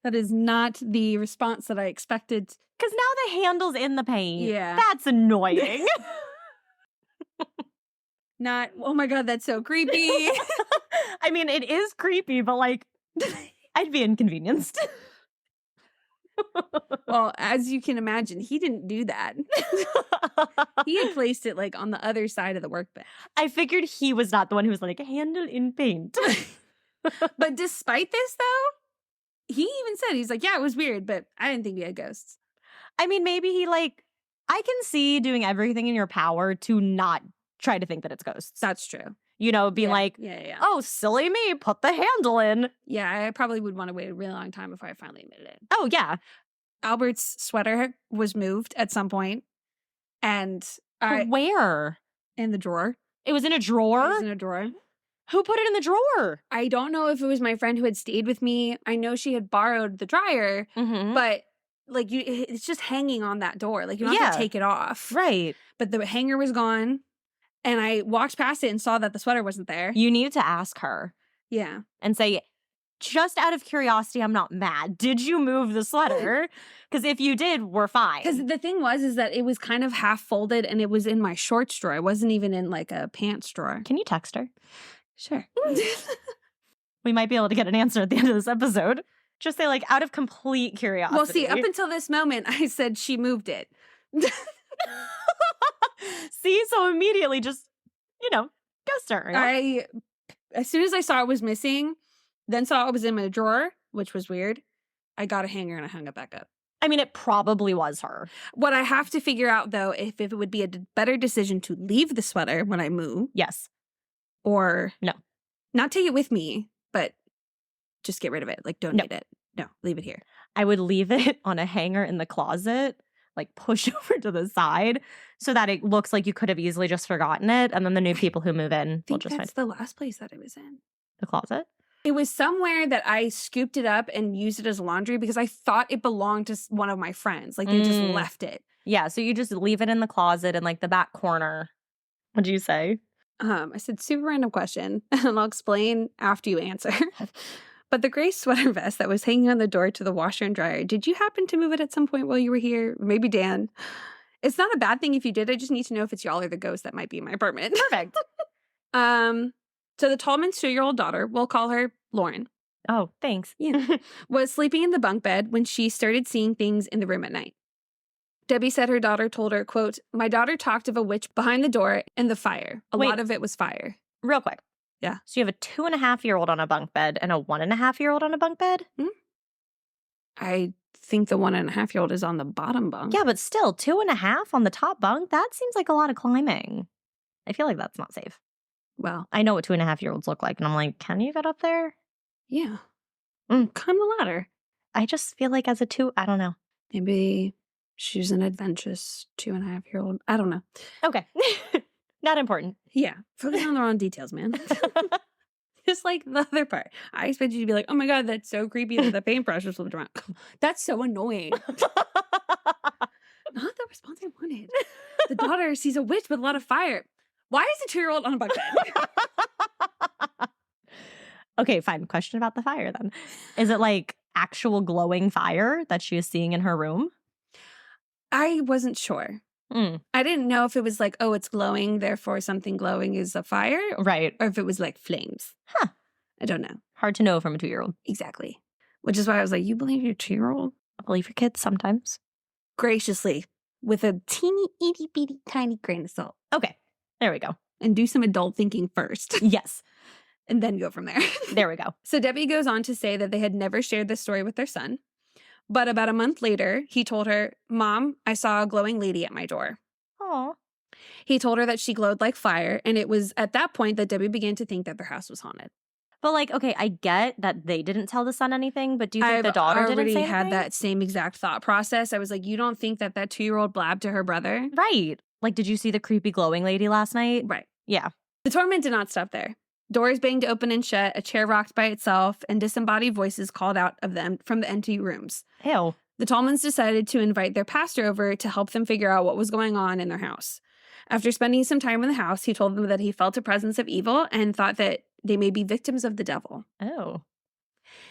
That is not the response that I expected. Because now the handle's in the paint. Yeah. That's annoying. Not, oh my God, that's so creepy. I mean, it is creepy, but like, I'd be inconvenienced. Well, as you can imagine, he didn't do that. He had placed it like on the other side of the workbench. I figured he was not the one who was like, handle in paint. But despite this, though, he even said, he's like, yeah, it was weird, but I didn't think we had ghosts. I mean, maybe he like, I can see doing everything in your power to not try to think that it's ghosts. That's true. You know, being like, oh, silly me, put the handle in. Yeah, I probably would want to wait a really long time before I finally admitted it. Oh, yeah. Albert's sweater was moved at some point, and where? In the drawer. It was in a drawer? It was in a drawer. Who put it in the drawer? I don't know if it was my friend who had stayed with me. I know she had borrowed the dryer, but like it's just hanging on that door. Like you don't have to take it off. Right. But the hanger was gone, and I walked past it and saw that the sweater wasn't there. You need to ask her. Yeah. And say, just out of curiosity, I'm not mad. Did you move the sweater? Because if you did, we're fine. Because the thing is that it was kind of half folded and it was in my shorts drawer. It wasn't even in like a pants drawer. Can you text her? Sure. We might be able to get an answer at the end of this episode. Just say like, out of complete curiosity. Well, see, up until this moment, I said she moved it. See, so immediately just, ghost her. As soon as I saw it was missing, then saw it was in my drawer, which was weird. I got a hanger and I hung it back up. I mean, it probably was her. What I have to figure out, though, if it would be a better decision to leave the sweater when I move. Yes. Or no. Not take it with me, but just get rid of it. Like, donate it. No, leave it here. I would leave it on a hanger in the closet, like push over to the side so that it looks like you could have easily just forgotten it. And then the new people who move in will just that's the last place that it was in. The closet? It was somewhere that I scooped it up and used it as laundry because I thought it belonged to one of my friends. Like, they just left it. Yeah, so you just leave it in the closet in, like, the back corner. What'd you say? I said, super random question, and I'll explain after you answer. But the gray sweater vest that was hanging on the door to the washer and dryer, did you happen to move it at some point while you were here? Maybe Dan. It's not a bad thing if you did. I just need to know if it's y'all or the ghost that might be in my apartment. Perfect. So the Tallman's 2-year-old daughter, we'll call her Lauren. Oh, thanks. Yeah. Was sleeping in the bunk bed when she started seeing things in the room at night. Debbie said her daughter told her, quote, my daughter talked of a witch behind the door and the fire. A lot of it was fire. Real quick. Yeah. So you have a 2.5-year-old on a bunk bed and a 1.5-year-old on a bunk bed? I think the 1.5-year-old is on the bottom bunk. Yeah, but still, 2.5 on the top bunk? That seems like a lot of climbing. I feel like that's not safe. Well, I know what 2.5-year-olds look like, and I'm like, can you get up there? Yeah. Climb the ladder. I just feel like as a I don't know. Maybe she's an adventurous 2.5-year-old. I don't know. Okay. Not important. Yeah. Focus on the wrong details, man. Just like the other part. I expect you to be like, oh my God, that's so creepy that the paintbrush was flipped around. That's so annoying. Not the response I wanted. The daughter sees a witch with a lot of fire. Why is a 2-year-old on a bunk bed? Okay, fine. Question about the fire then. Is it like actual glowing fire that she is seeing in her room? I wasn't sure. I didn't know if it was like, oh, it's glowing, therefore something glowing is a fire. Right. Or if it was like flames. Huh. I don't know. Hard to know from a 2-year-old. Exactly. Which is why I was like, you believe your 2-year-old? I believe your kids sometimes. Graciously. With a teeny, itty, bitty, tiny grain of salt. Okay. There we go. And do some adult thinking first. Yes. And then go from there. There we go. So Debbie goes on to say that they had never shared this story with their son. But about a month later, he told her, Mom, I saw a glowing lady at my door. Aw. He told her that she glowed like fire. And it was at that point that Debbie began to think that their house was haunted. But like, okay, I get that they didn't tell the son anything, but do you think the daughter didn't say anything? I already had that same exact thought process. I was like, you don't think that 2-year-old blabbed to her brother? Right. Like, did you see the creepy glowing lady last night? Right. Yeah. The torment did not stop there. Doors banged open and shut, a chair rocked by itself, and disembodied voices called out of them from the empty rooms. Ew. The Tallmans decided to invite their pastor over to help them figure out what was going on in their house. After spending some time in the house, he told them that he felt a presence of evil and thought that they may be victims of the devil. Oh.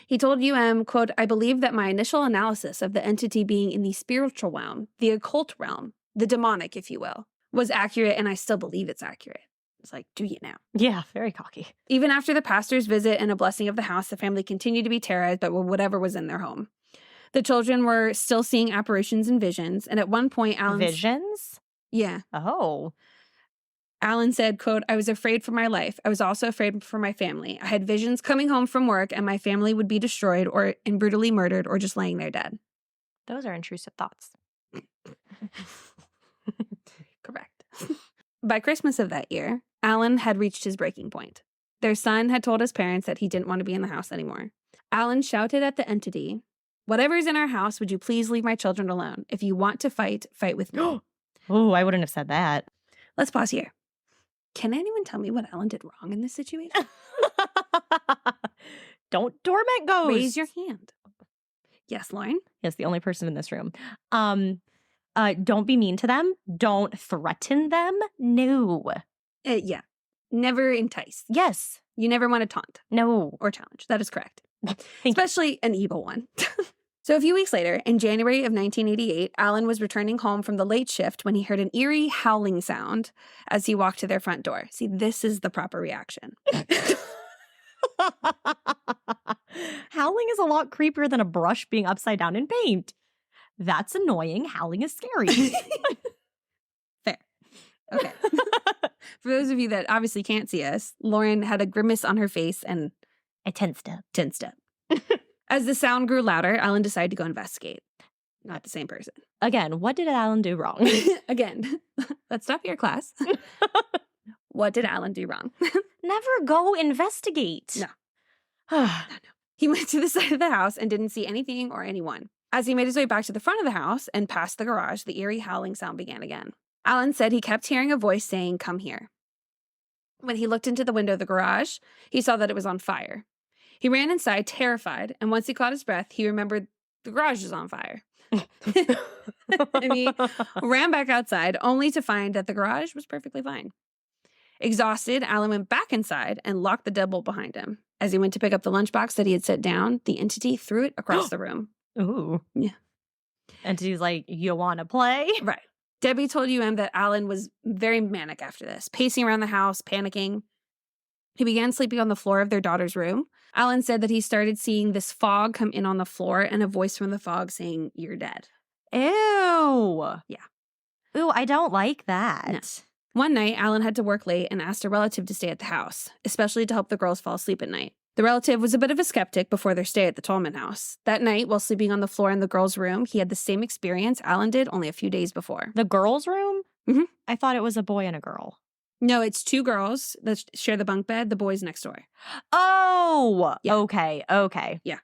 He told quote, I believe that my initial analysis of the entity being in the spiritual realm, the occult realm, the demonic, if you will, was accurate, and I still believe it's accurate. It's like, do you now? Yeah, very cocky. Even after the pastor's visit and a blessing of the house, the family continued to be terrorized by whatever was in their home. The children were still seeing apparitions and visions, and at one point, Visions? Yeah. Oh. Alan said, quote, I was afraid for my life. I was also afraid for my family. I had visions coming home from work and my family would be destroyed and brutally murdered or just laying there dead. Those are intrusive thoughts. Correct. By Christmas of that year, Alan had reached his breaking point. Their son had told his parents that he didn't want to be in the house anymore. Alan shouted at the entity, whatever's in our house, would you please leave my children alone? If you want to fight, fight with me. Oh, I wouldn't have said that. Let's pause here. Can anyone tell me what Alan did wrong in this situation? Don't torment ghosts. Raise your hand. Yes, Lauren? Yes, the only person in this room. Don't be mean to them. Don't threaten them. No. Yeah. Never entice. Yes. You never want to taunt. No. Or challenge. That is correct. Especially an evil one. So a few weeks later, in January of 1988, Alan was returning home from the late shift when he heard an eerie howling sound as he walked to their front door. See, this is the proper reaction. Howling is a lot creepier than a brush being upside down in paint. That's annoying. Howling is scary. Fair. Okay. For those of you that obviously can't see us, Lauren had a grimace on her face and a 10-step. 10-step. As the sound grew louder, Alan decided to go investigate. Not the same person. Again, what did Alan do wrong? Again, let's stop here, class. What did Alan do wrong? Never go investigate. No. No. He went to the side of the house and didn't see anything or anyone. As he made his way back to the front of the house and past the garage, the eerie howling sound began again. Alan said he kept hearing a voice saying, come here. When he looked into the window of the garage, he saw that it was on fire. He ran inside, terrified, and once he caught his breath, he remembered the garage was on fire. And he ran back outside, only to find that the garage was perfectly fine. Exhausted, Alan went back inside and locked the deadbolt behind him. As he went to pick up the lunchbox that he had set down, the entity threw it across the room. Ooh. Yeah. Entity's like, you want to play? Right. Debbie told UM that Alan was very manic after this, pacing around the house, panicking. He began sleeping on the floor of their daughter's room. Alan said that he started seeing this fog come in on the floor and a voice from the fog saying, you're dead. Ew. Yeah. Ooh, I don't like that. No. One night, Alan had to work late and asked a relative to stay at the house, especially to help the girls fall asleep at night. The relative was a bit of a skeptic before their stay at the Tallman house. That night, while sleeping on the floor in the girls' room, he had the same experience Alan did only a few days before. The girls' room? Mm-hmm. I thought it was a boy and a girl. No, it's two girls that share the bunk bed, the boys next door. Oh, yeah. Okay. Yeah.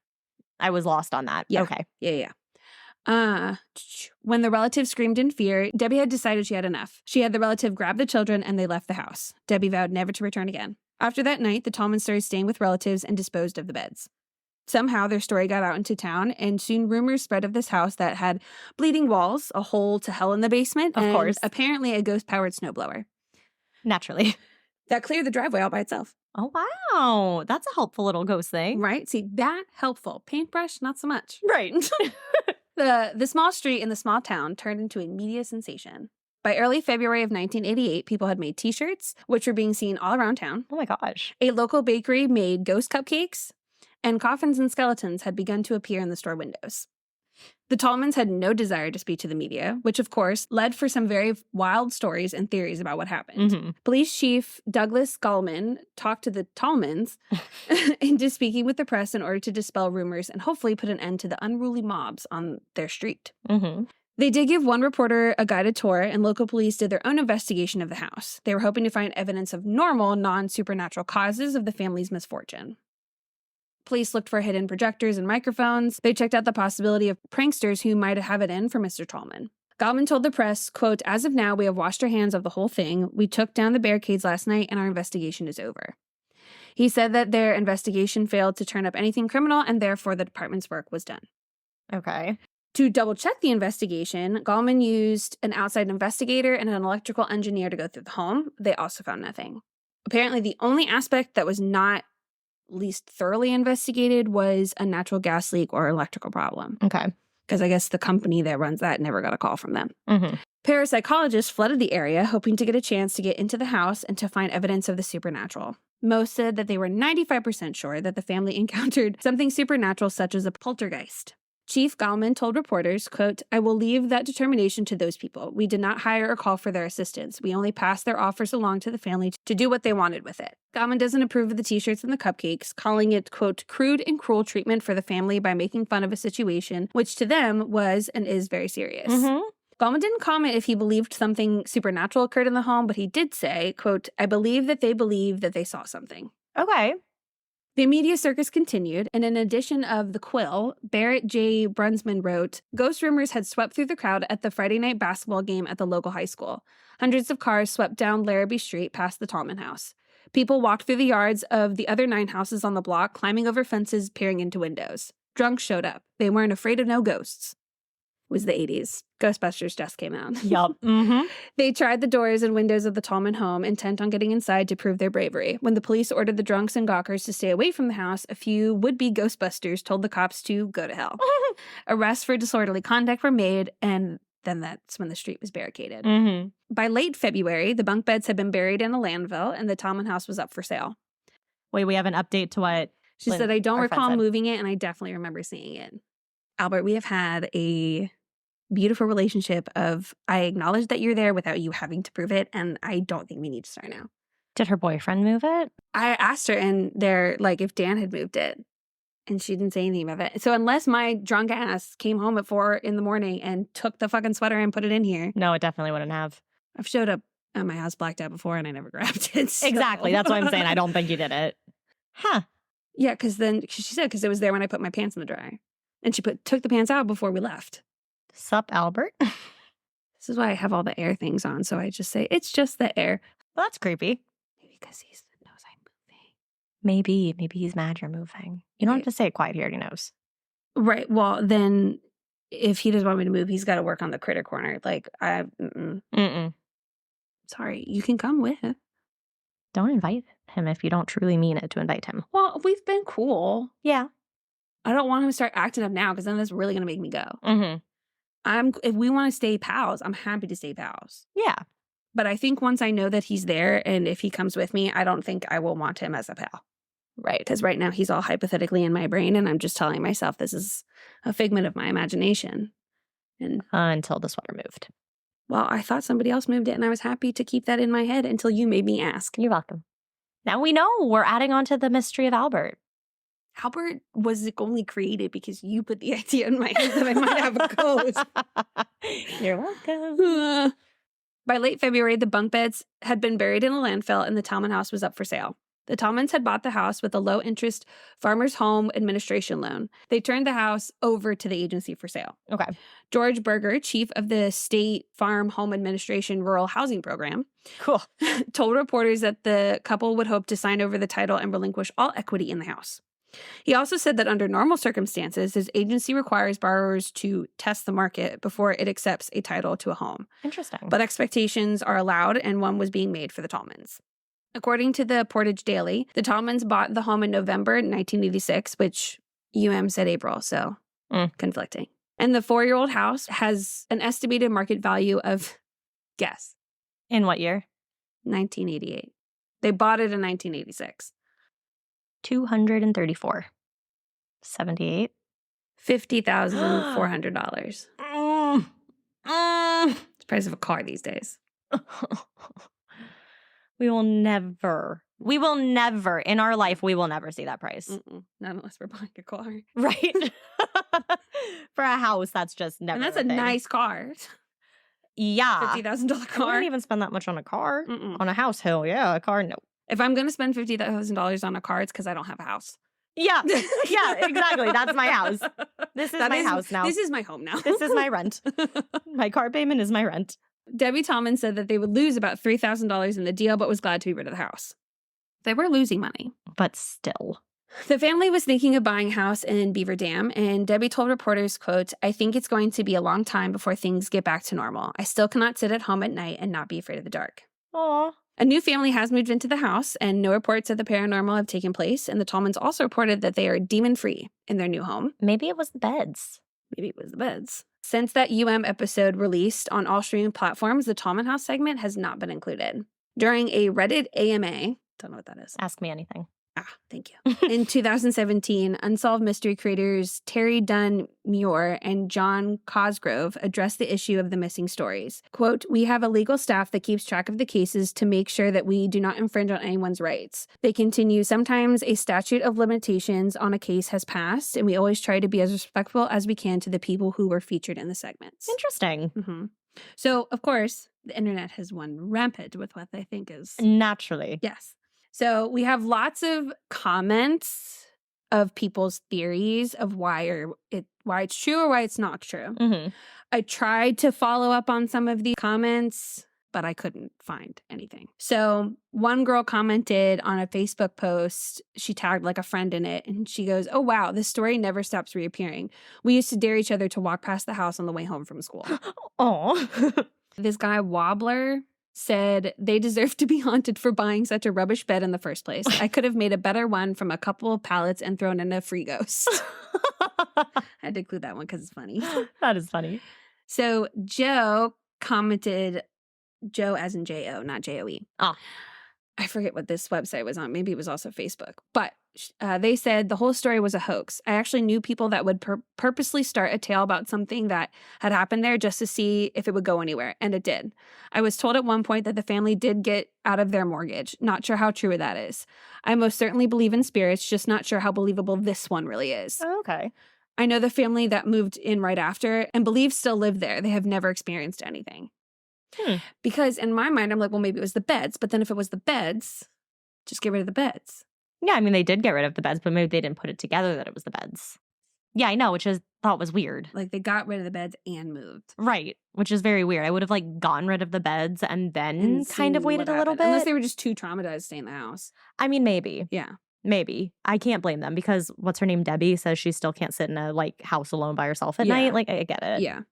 I was lost on that. Yeah. Okay. Yeah. When the relative screamed in fear, Debbie had decided she had enough. She had the relative grab the children and they left the house. Debbie vowed never to return again. After that night, the Tallmans started staying with relatives and disposed of the beds. Somehow, their story got out into town, and soon rumors spread of this house that had bleeding walls, a hole to hell in the basement, of course, apparently a ghost-powered snowblower. Naturally. That cleared the driveway all by itself. Oh, wow. That's a helpful little ghost thing. Right? See, that helpful. Paintbrush, not so much. Right. The small street in the small town turned into a media sensation. By early February of 1988, people had made T-shirts, which were being seen all around town. Oh my gosh. A local bakery made ghost cupcakes, and coffins and skeletons had begun to appear in the store windows. The Tallmans had no desire to speak to the media, which of course led for some very wild stories and theories about what happened. Mm-hmm. Police Chief Douglas Gallman talked to the Tallmans into speaking with the press in order to dispel rumors and hopefully put an end to the unruly mobs on their street. Mm-hmm. They did give one reporter a guided tour, and local police did their own investigation of the house. They were hoping to find evidence of normal, non-supernatural causes of the family's misfortune. Police looked for hidden projectors and microphones. They checked out the possibility of pranksters who might have it in for Mr. Tallman. Gallman told the press, quote, as of now, we have washed our hands of the whole thing. We took down the barricades last night, and our investigation is over. He said that their investigation failed to turn up anything criminal, and therefore the department's work was done. Okay. To double-check the investigation, Gallman used an outside investigator and an electrical engineer to go through the home. They also found nothing. Apparently, the only aspect that was not least thoroughly investigated was a natural gas leak or electrical problem. Okay. Because I guess the company that runs that never got a call from them. Mm-hmm. Parapsychologists flooded the area, hoping to get a chance to get into the house and to find evidence of the supernatural. Most said that they were 95% sure that the family encountered something supernatural, such as a poltergeist. Chief Tallman told reporters, quote, "I will leave that determination to those people. We did not hire or call for their assistance. We only passed their offers along to the family to do what they wanted with it." Tallman doesn't approve of the t-shirts and the cupcakes, calling it, quote, "crude and cruel treatment for the family by making fun of a situation, which to them was and is very serious." Tallman didn't comment if he believed something supernatural occurred in the home, but he did say, quote, "I believe that they saw something." Okay. The media circus continued, and in addition of The Quill, Barrett J. Brunsman wrote, "Ghost rumors had swept through the crowd at the Friday night basketball game at the local high school. Hundreds of cars swept down Larrabee Street past the Tallman house. People walked through the yards of the other 9 houses on the block, climbing over fences, peering into windows. Drunks showed up. They weren't afraid of no ghosts." It was the 80s. Ghostbusters just came out. Yup. They tried the doors and windows of the Tallman home, intent on getting inside to prove their bravery. When the police ordered the drunks and gawkers to stay away from the house, a few would-be Ghostbusters told the cops to go to hell. Arrests for disorderly conduct were made, and then that's when the street was barricaded. By late February, the bunk beds had been buried in a landfill, and the Tallman house was up for sale. Wait, we have an update to what She said, "I don't recall moving it, and I definitely remember seeing it." Albert, we have had a beautiful relationship of I acknowledge that you're there without you having to prove it, and I don't think we need to start now. Did her boyfriend move it? I asked her, and they're like, if Dan had moved it, and she didn't say anything about it. So unless my drunk ass came home at 4 a.m. and took the fucking sweater and put it in here. No, it definitely wouldn't have. I've showed up at my house blacked out before, and I never grabbed it. So. Exactly. That's why I'm saying I don't think you did it. Huh. Yeah, because she said, because it was there when I put my pants in the dryer. And she took the pants out before we left. Sup, Albert? This is why I have all the air things on. So I just say, it's just the air. Well, that's creepy. Maybe because he knows I'm Maybe moving. he's mad you're moving. You don't have to say it quiet. He already knows. Right. Well, then if he doesn't want me to move, he's got to work on the critter corner. Like, sorry, you can come with. Don't invite him if you don't truly mean it to invite him. Well, we've been cool. Yeah. I don't want him to start acting up now because then that's really going to make me go. Mm-hmm. If we want to stay pals, I'm happy to stay pals. Yeah. But I think once I know that he's there and if he comes with me, I don't think I will want him as a pal. Right. Because right now he's all hypothetically in my brain and I'm just telling myself this is a figment of my imagination. And until the sweater moved. Well, I thought somebody else moved it and I was happy to keep that in my head until you made me ask. You're welcome. Now we know we're adding on to the mystery of Albert. Albert was only created because you put the idea in my head that I might have a ghost. You're welcome. By late February, the bunk beds had been buried in a landfill and the Tallman house was up for sale. The Tallmans had bought the house with a low-interest Farmers Home Administration loan. They turned the house over to the agency for sale. Okay. George Berger, chief of the State Farm Home Administration Rural Housing Program, cool, told reporters that the couple would hope to sign over the title and relinquish all equity in the house. He also said that under normal circumstances, his agency requires borrowers to test the market before it accepts a title to a home. Interesting. But expectations are allowed, and one was being made for the Tallmans. According to the Portage Daily, the Tallmans bought the home in November 1986, which said April, so conflicting. And the 4-year-old house has an estimated market value of, guess. In what year? 1988. They bought it in 1986. 234. 78. $50,400. It's the price of a car these days. We will never in our life, we will never see that price. Not unless we're buying a car. Right. For a house, that's just never. And that's a nice car. Yeah. $50,000 car. I wouldn't even spend that much on a car. On a house, hell yeah. A car, no. If I'm going to spend $50,000 on a car, it's because I don't have a house. Yeah. Yeah, exactly. That's my house. This is my house now. This is my home now. This is my rent. My car payment is my rent. Debbie Tallman said that they would lose about $3,000 in the deal, but was glad to be rid of the house. They were losing money. But still. The family was thinking of buying a house in Beaver Dam, and Debbie told reporters, quote, "I think it's going to be a long time before things get back to normal. I still cannot sit at home at night and not be afraid of the dark." Aw. A new family has moved into the house, and no reports of the paranormal have taken place, and the Tallmans also reported that they are demon-free in their new home. Maybe it was the beds. Maybe it was the beds. Since that episode released on all streaming platforms, the Tallman House segment has not been included. During a Reddit AMA, don't know what that is. Ask me anything. Thank you. In 2017, Unsolved Mystery creators Terry Dunn Muir and John Cosgrove addressed the issue of the missing stories. Quote, "We have a legal staff that keeps track of the cases to make sure that we do not infringe on anyone's rights." They continue, "Sometimes a statute of limitations on a case has passed, and we always try to be as respectful as we can to the people who were featured in the segments." Interesting. Mm-hmm. So, of course, the internet has won rampant with what they think is... Naturally. Yes. So we have lots of comments of people's theories of why it's true or why it's not true. Mm-hmm. I tried to follow up on some of these comments, but I couldn't find anything. So one girl commented on a Facebook post, she tagged like a friend in it, and she goes, "Oh wow, this story never stops reappearing. We used to dare each other to walk past the house on the way home from school." Oh. This guy Wobbler said they deserve to be haunted for buying such a rubbish bed in the first place. I could have made a better one from a couple of pallets and thrown in a free ghost. I had to include that one because it's funny. That is funny. So Joe commented, Joe as in J-O, not J-O-E. Ah. I forget what this website was on. Maybe it was also Facebook. But they said the whole story was a hoax. I actually knew people that would purposely start a tale about something that had happened there just to see if it would go anywhere. And it did. I was told at one point that the family did get out of their mortgage. Not sure how true that is. I most certainly believe in spirits, just not sure how believable this one really is. Okay. I know the family that moved in right after and believe still live there. They have never experienced anything. Because in my mind, I'm like, well, maybe it was the beds. But then if it was the beds, just get rid of the beds. Yeah, I mean, they did get rid of the beds, but maybe they didn't put it together that it was the beds. Yeah, I know, which I thought was weird. Like they got rid of the beds and moved. Right, which is very weird. I would have like gotten rid of the beds and then kind of waited a little bit. Unless they were just too traumatized to stay in the house. I mean, maybe. Yeah. Maybe. I can't blame them because what's her name? Debbie says she still can't sit in a like house alone by herself at night. Like, I get it. Yeah.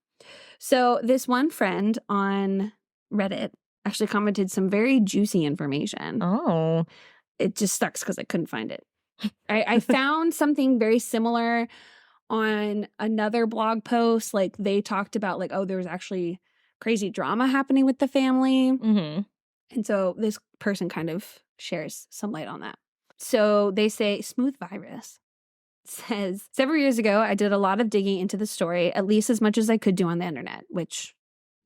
So this one friend on Reddit actually commented some very juicy information. Oh. It just sucks because I couldn't find it. I found something very similar on another blog post. Like they talked about like, oh, there was actually crazy drama happening with the family. Mm-hmm. And so this person kind of shares some light on that. So they say Smooth Virus says, several years ago, I did a lot of digging into the story, at least as much as I could do on the internet, which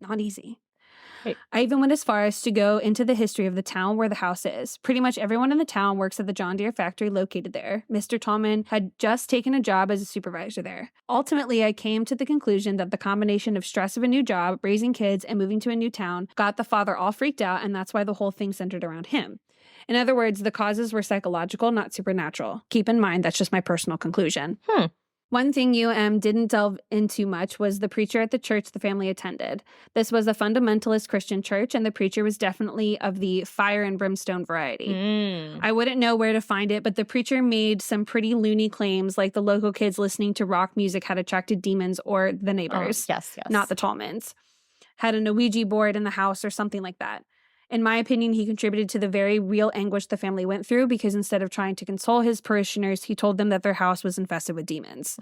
not easy. Right. I even went as far as to go into the history of the town where the house is. Pretty much everyone in the town works at the John Deere factory located there. Mr. Tallman had just taken a job as a supervisor there. Ultimately, I came to the conclusion that the combination of stress of a new job, raising kids, and moving to a new town got the father all freaked out, and that's why the whole thing centered around him. In other words, the causes were psychological, not supernatural. Keep in mind, that's just my personal conclusion. One thing didn't delve into much was the preacher at the church the family attended. This was a fundamentalist Christian church, and the preacher was definitely of the fire and brimstone variety. I wouldn't know where to find it, but the preacher made some pretty loony claims like the local kids listening to rock music had attracted demons or the neighbors. Yes. Not the Tallmans. Had an Ouija board in the house or something like that. In my opinion, he contributed to the very real anguish the family went through because instead of trying to console his parishioners, he told them that their house was infested with demons.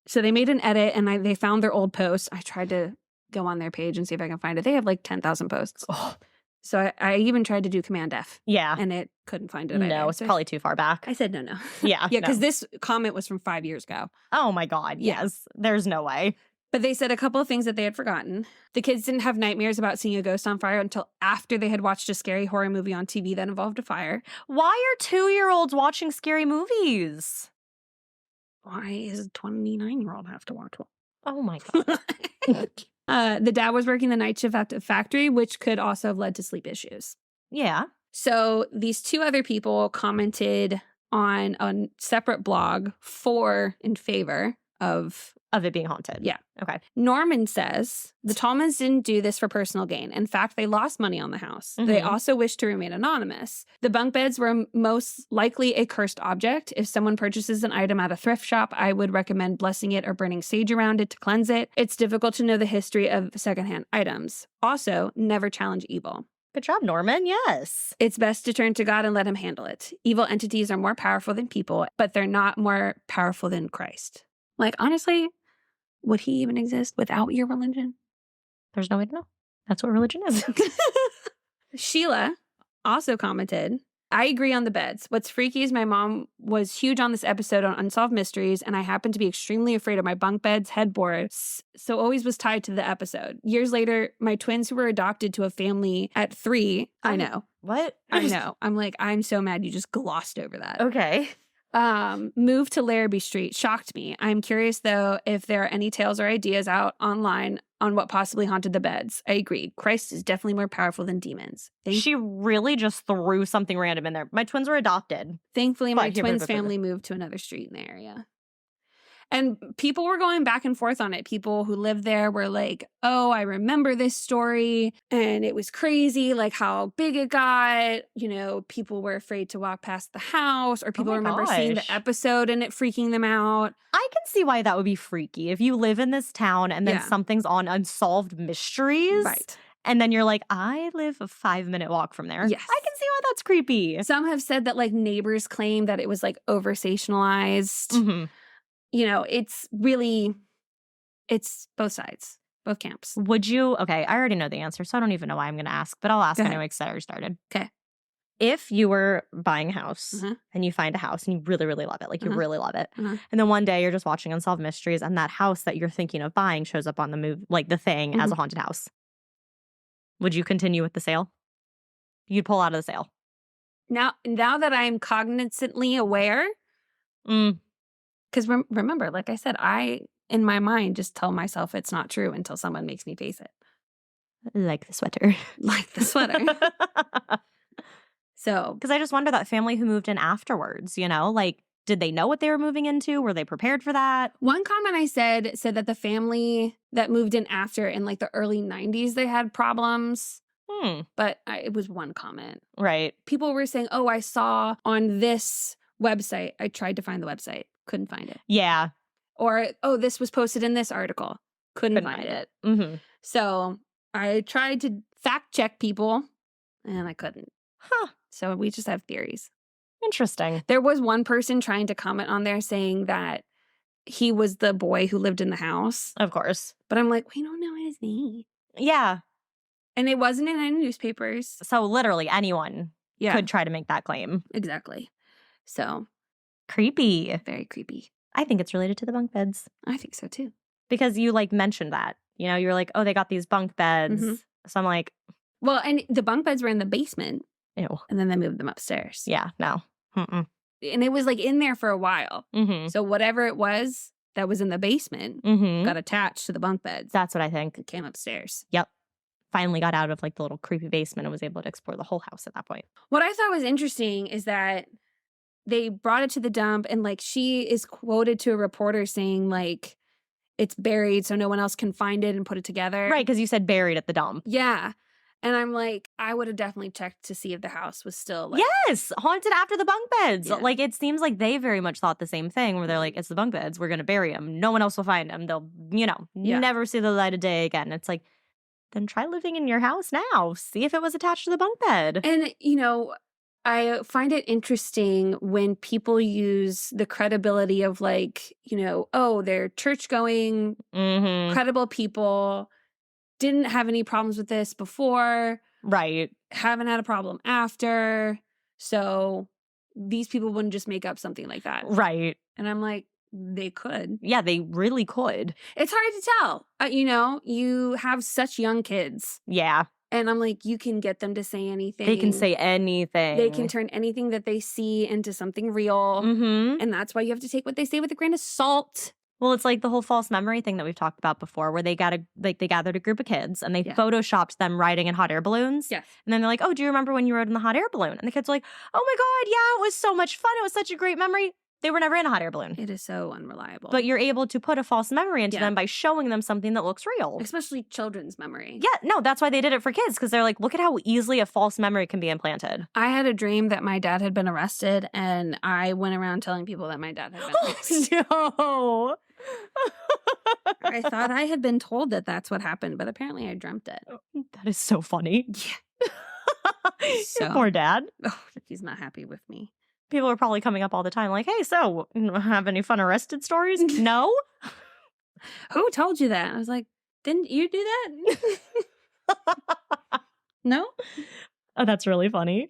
So they made an edit and they found their old post. I tried to go on their page and see if I can find it. They have like 10,000 posts. So I even tried to do Command F. Yeah. And it couldn't find it. No, it's probably too far back. I said no. Yeah. Yeah, because this comment was from 5 years ago. Oh my God. Yes. There's no way. But they said a couple of things that they had forgotten. The kids didn't have nightmares about seeing a ghost on fire until after they had watched a scary horror movie on TV that involved a fire. Why are 2-year-olds watching scary movies? Why does a 29-year-old have to watch one? Oh my God. The dad was working the night shift at the factory, which could also have led to sleep issues. Yeah. So these two other people commented on a separate blog in favor of it being haunted. Yeah. Okay. Norman says the Tallmans didn't do this for personal gain. In fact, they lost money on the house. They also wished to remain anonymous. The bunk beds were most likely a cursed object. If someone purchases an item at a thrift shop, I would recommend blessing it or burning sage around it to cleanse it. It's difficult to know the history of secondhand items. Also, never challenge evil. Good job, Norman. Yes. It's best to turn to God and let him handle it. Evil entities are more powerful than people, but they're not more powerful than Christ. Like, honestly, Would he even exist without your religion? There's no way to know. That's what religion is. Sheila also commented, I agree on the beds. What's freaky is my mom was huge on this episode on Unsolved Mysteries, and I happen to be extremely afraid of my bunk bed's headboards, so always was tied to the episode. Years later, my twins who were adopted to a family at 3, I know. What? I know. I'm like, I'm so mad you just glossed over that. Okay. Moved to Larrabee Street. Shocked me. I'm curious, though, if there are any tales or ideas out online on what possibly haunted the beds. I agree. Christ is definitely more powerful than demons. She really just threw something random in there. My twins were adopted. Thankfully, my twins' family moved to another street in the area. And people were going back and forth on it. People who lived there were like, oh, I remember this story. And it was crazy, like how big it got. You know, people were afraid to walk past the house. Or people remember seeing the episode and it freaking them out. I can see why that would be freaky. If you live in this town and then something's on Unsolved Mysteries. Right. And then you're like, I live a 5-minute walk from there. Yes. I can see why that's creepy. Some have said that like neighbors claim that it was like over-sensationalized. Mm-hmm. You know, it's both sides, both camps. Would you, okay, I already know the answer, so I don't even know why I'm going to ask, but I'll ask anyway because I already started. Okay. If you were buying a house and you find a house and you really, really love it, like you really love it, and then one day you're just watching Unsolved Mysteries and that house that you're thinking of buying shows up on the move, like the thing as a haunted house, would you continue with the sale? You'd pull out of the sale. Now that I'm cognizantly aware, because remember, like I said, I, in my mind, just tell myself it's not true until someone makes me face it. Like the sweater. Like the sweater. So. Because I just wonder that family who moved in afterwards, you know? Like, did they know what they were moving into? Were they prepared for that? One comment I said that the family that moved in after, in like the early 90s, they had problems. But it was one comment. Right. People were saying, oh, I saw on this website. I tried to find the website. Couldn't find it. Yeah. Or, oh, this was posted in this article. Couldn't find it. Mm-hmm. So I tried to fact check people and I couldn't. Huh. So we just have theories. Interesting. There was one person trying to comment on there saying that he was the boy who lived in the house. Of course. But I'm like, we don't know his name. Yeah. And it wasn't in any newspapers. So literally anyone could try to make that claim. Exactly. So. Creepy. Very creepy. I think it's related to the bunk beds. I think so too. Because you like mentioned that. You know, you were like, oh, they got these bunk beds. So I'm like. Well, and the bunk beds were in the basement. Ew. And then they moved them upstairs. Yeah, no. And it was like in there for a while. So whatever it was that was in the basement got attached to the bunk beds. That's what I think. It came upstairs. Yep. Finally got out of like the little creepy basement and was able to explore the whole house at that point. What I thought was interesting is that they brought it to the dump and like she is quoted to a reporter saying like it's buried so no one else can find it and put it together. Right, because you said buried at the dump. Yeah. And I'm like, I would have definitely checked to see if the house was still like... Yes! Haunted after the bunk beds. Yeah. Like, it seems like they very much thought the same thing, where they're like, it's the bunk beds. We're going to bury them. No one else will find them. They'll, never see the light of day again. It's like, then try living in your house now. See if it was attached to the bunk bed. And, I find it interesting when people use the credibility of like, oh, they're church-going, credible people... Didn't have any problems with this before. Right. Haven't had a problem after. So these people wouldn't just make up something like that. Right. And I'm like, they could. Yeah, they really could. It's hard to tell. You have such young kids. Yeah. And I'm like, you can get them to say anything. They can say anything. They can turn anything that they see into something real. And that's why you have to take what they say with a grain of salt. Well, it's like the whole false memory thing that we've talked about before, where they gathered a group of kids and they photoshopped them riding in hot air balloons. Yes. And then they're like, oh, do you remember when you rode in the hot air balloon? And the kids are like, oh my God, yeah, it was so much fun. It was such a great memory. They were never in a hot air balloon. It is so unreliable. But you're able to put a false memory into them by showing them something that looks real. Especially children's memory. Yeah, no, that's why they did it for kids, because they're like, look at how easily a false memory can be implanted. I had a dream that my dad had been arrested, and I went around telling people that my dad had been arrested. No. I thought I had been told that that's what happened, but apparently I dreamt it. That is so funny. Yeah. Your poor dad. Oh, he's not happy with me. People are probably coming up all the time like, hey, so have any fun arrested stories? No? Who told you that? I was like, didn't you do that? No? Oh, that's really funny.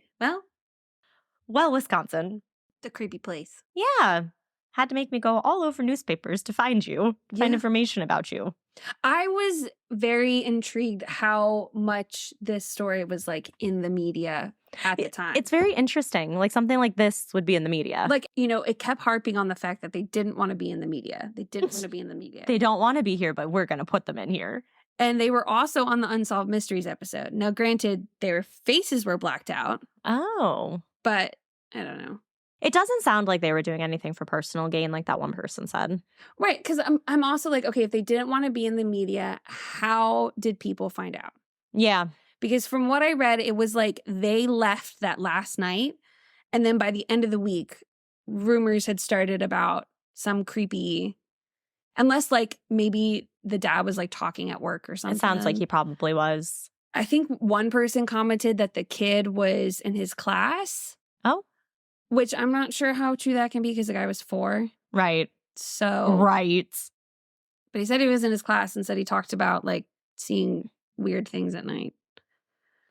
Well, Wisconsin. the creepy place. Yeah. Had to make me go all over newspapers to find you, find Yeah. information about you. I was very intrigued how much this story was like in the media at the time. It's very interesting. Like something like this would be in the media. like, it kept harping on the fact that they didn't want to be in the media. They didn't want to be in the media. They don't want to be here, but we're going to put them in here. And they were also on the Unsolved Mysteries episode. Now, granted, their faces were blacked out, Oh. but I don't know. It doesn't sound like they were doing anything for personal gain like that one person said. Right, because I'm also like, okay, if they didn't want to be in the media, how did people find out? Yeah. Because from what I read, it was like they left that last night, and then by the end of the week, rumors had started about some creepy, unless like maybe the dad was like talking at work or something. It sounds like he probably was. I think one person commented that the kid was in his class. Oh. Which I'm not sure how true that can be because the guy was 4. Right. So. Right. But he said he was in his class and said he talked about like seeing weird things at night.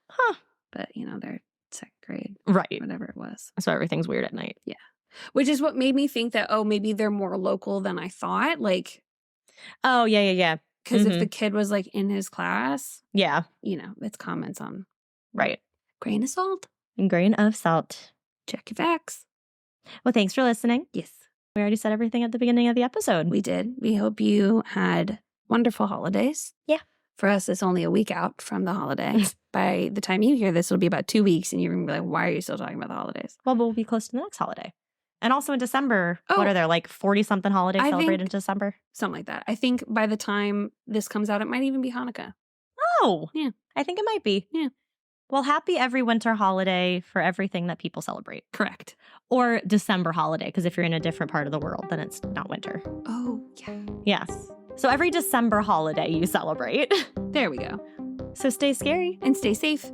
Huh. But, they're 2nd grade. Right. Whatever it was. So everything's weird at night. Yeah. Which is what made me think that, maybe they're more local than I thought. Like. Oh, yeah. Because if the kid was like in his class. Yeah. It's comments on. Right. Grain of salt. Grain of salt. Check your facts. Well, thanks for listening. Yes. We already said everything at the beginning of the episode. We did. We hope you had wonderful holidays. Yeah. For us, it's only a week out from the holiday. By the time you hear this, it'll be about 2 weeks, and you're going to be like, why are you still talking about the holidays? Well, we'll be close to the next holiday. And also in December, what are there, like 40-something holidays celebrated in December? Something like that. I think by the time this comes out, it might even be Hanukkah. Oh. Yeah. I think it might be. Yeah. Well, happy every winter holiday for everything that people celebrate. Correct. Or December holiday, because if you're in a different part of the world, then it's not winter. Oh, yeah. Yes. So every December holiday you celebrate. There we go. So stay scary. And stay safe.